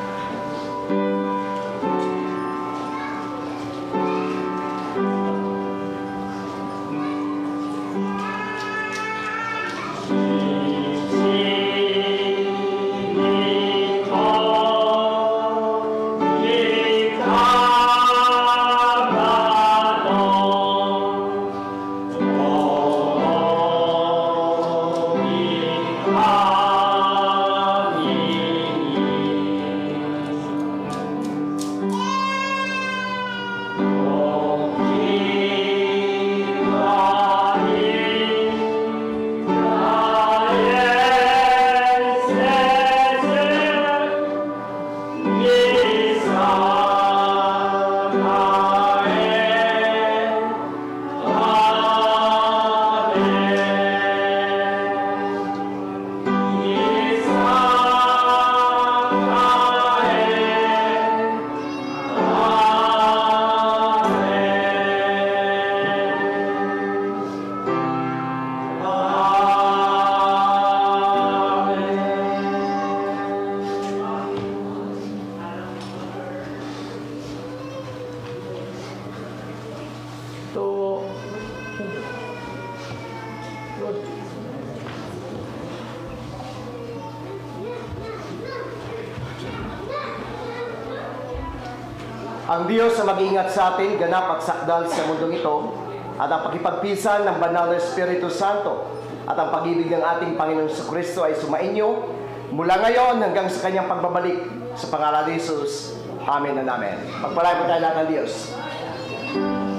Speaker 9: Ang Diyos na mag-iingat sa atin, ganap at sakdal sa mundong ito, at ang pakipagpisan ng banal na Espiritu Santo at ang pag-ibig ng ating Panginoong Kristo ay sumainyo mula ngayon hanggang sa kanyang pagbabalik sa pangalan ni Jesus. Amen and amen. Pagpalain po tayo lahat ng Diyos.
Speaker 1: So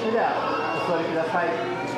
Speaker 1: れではお座りください。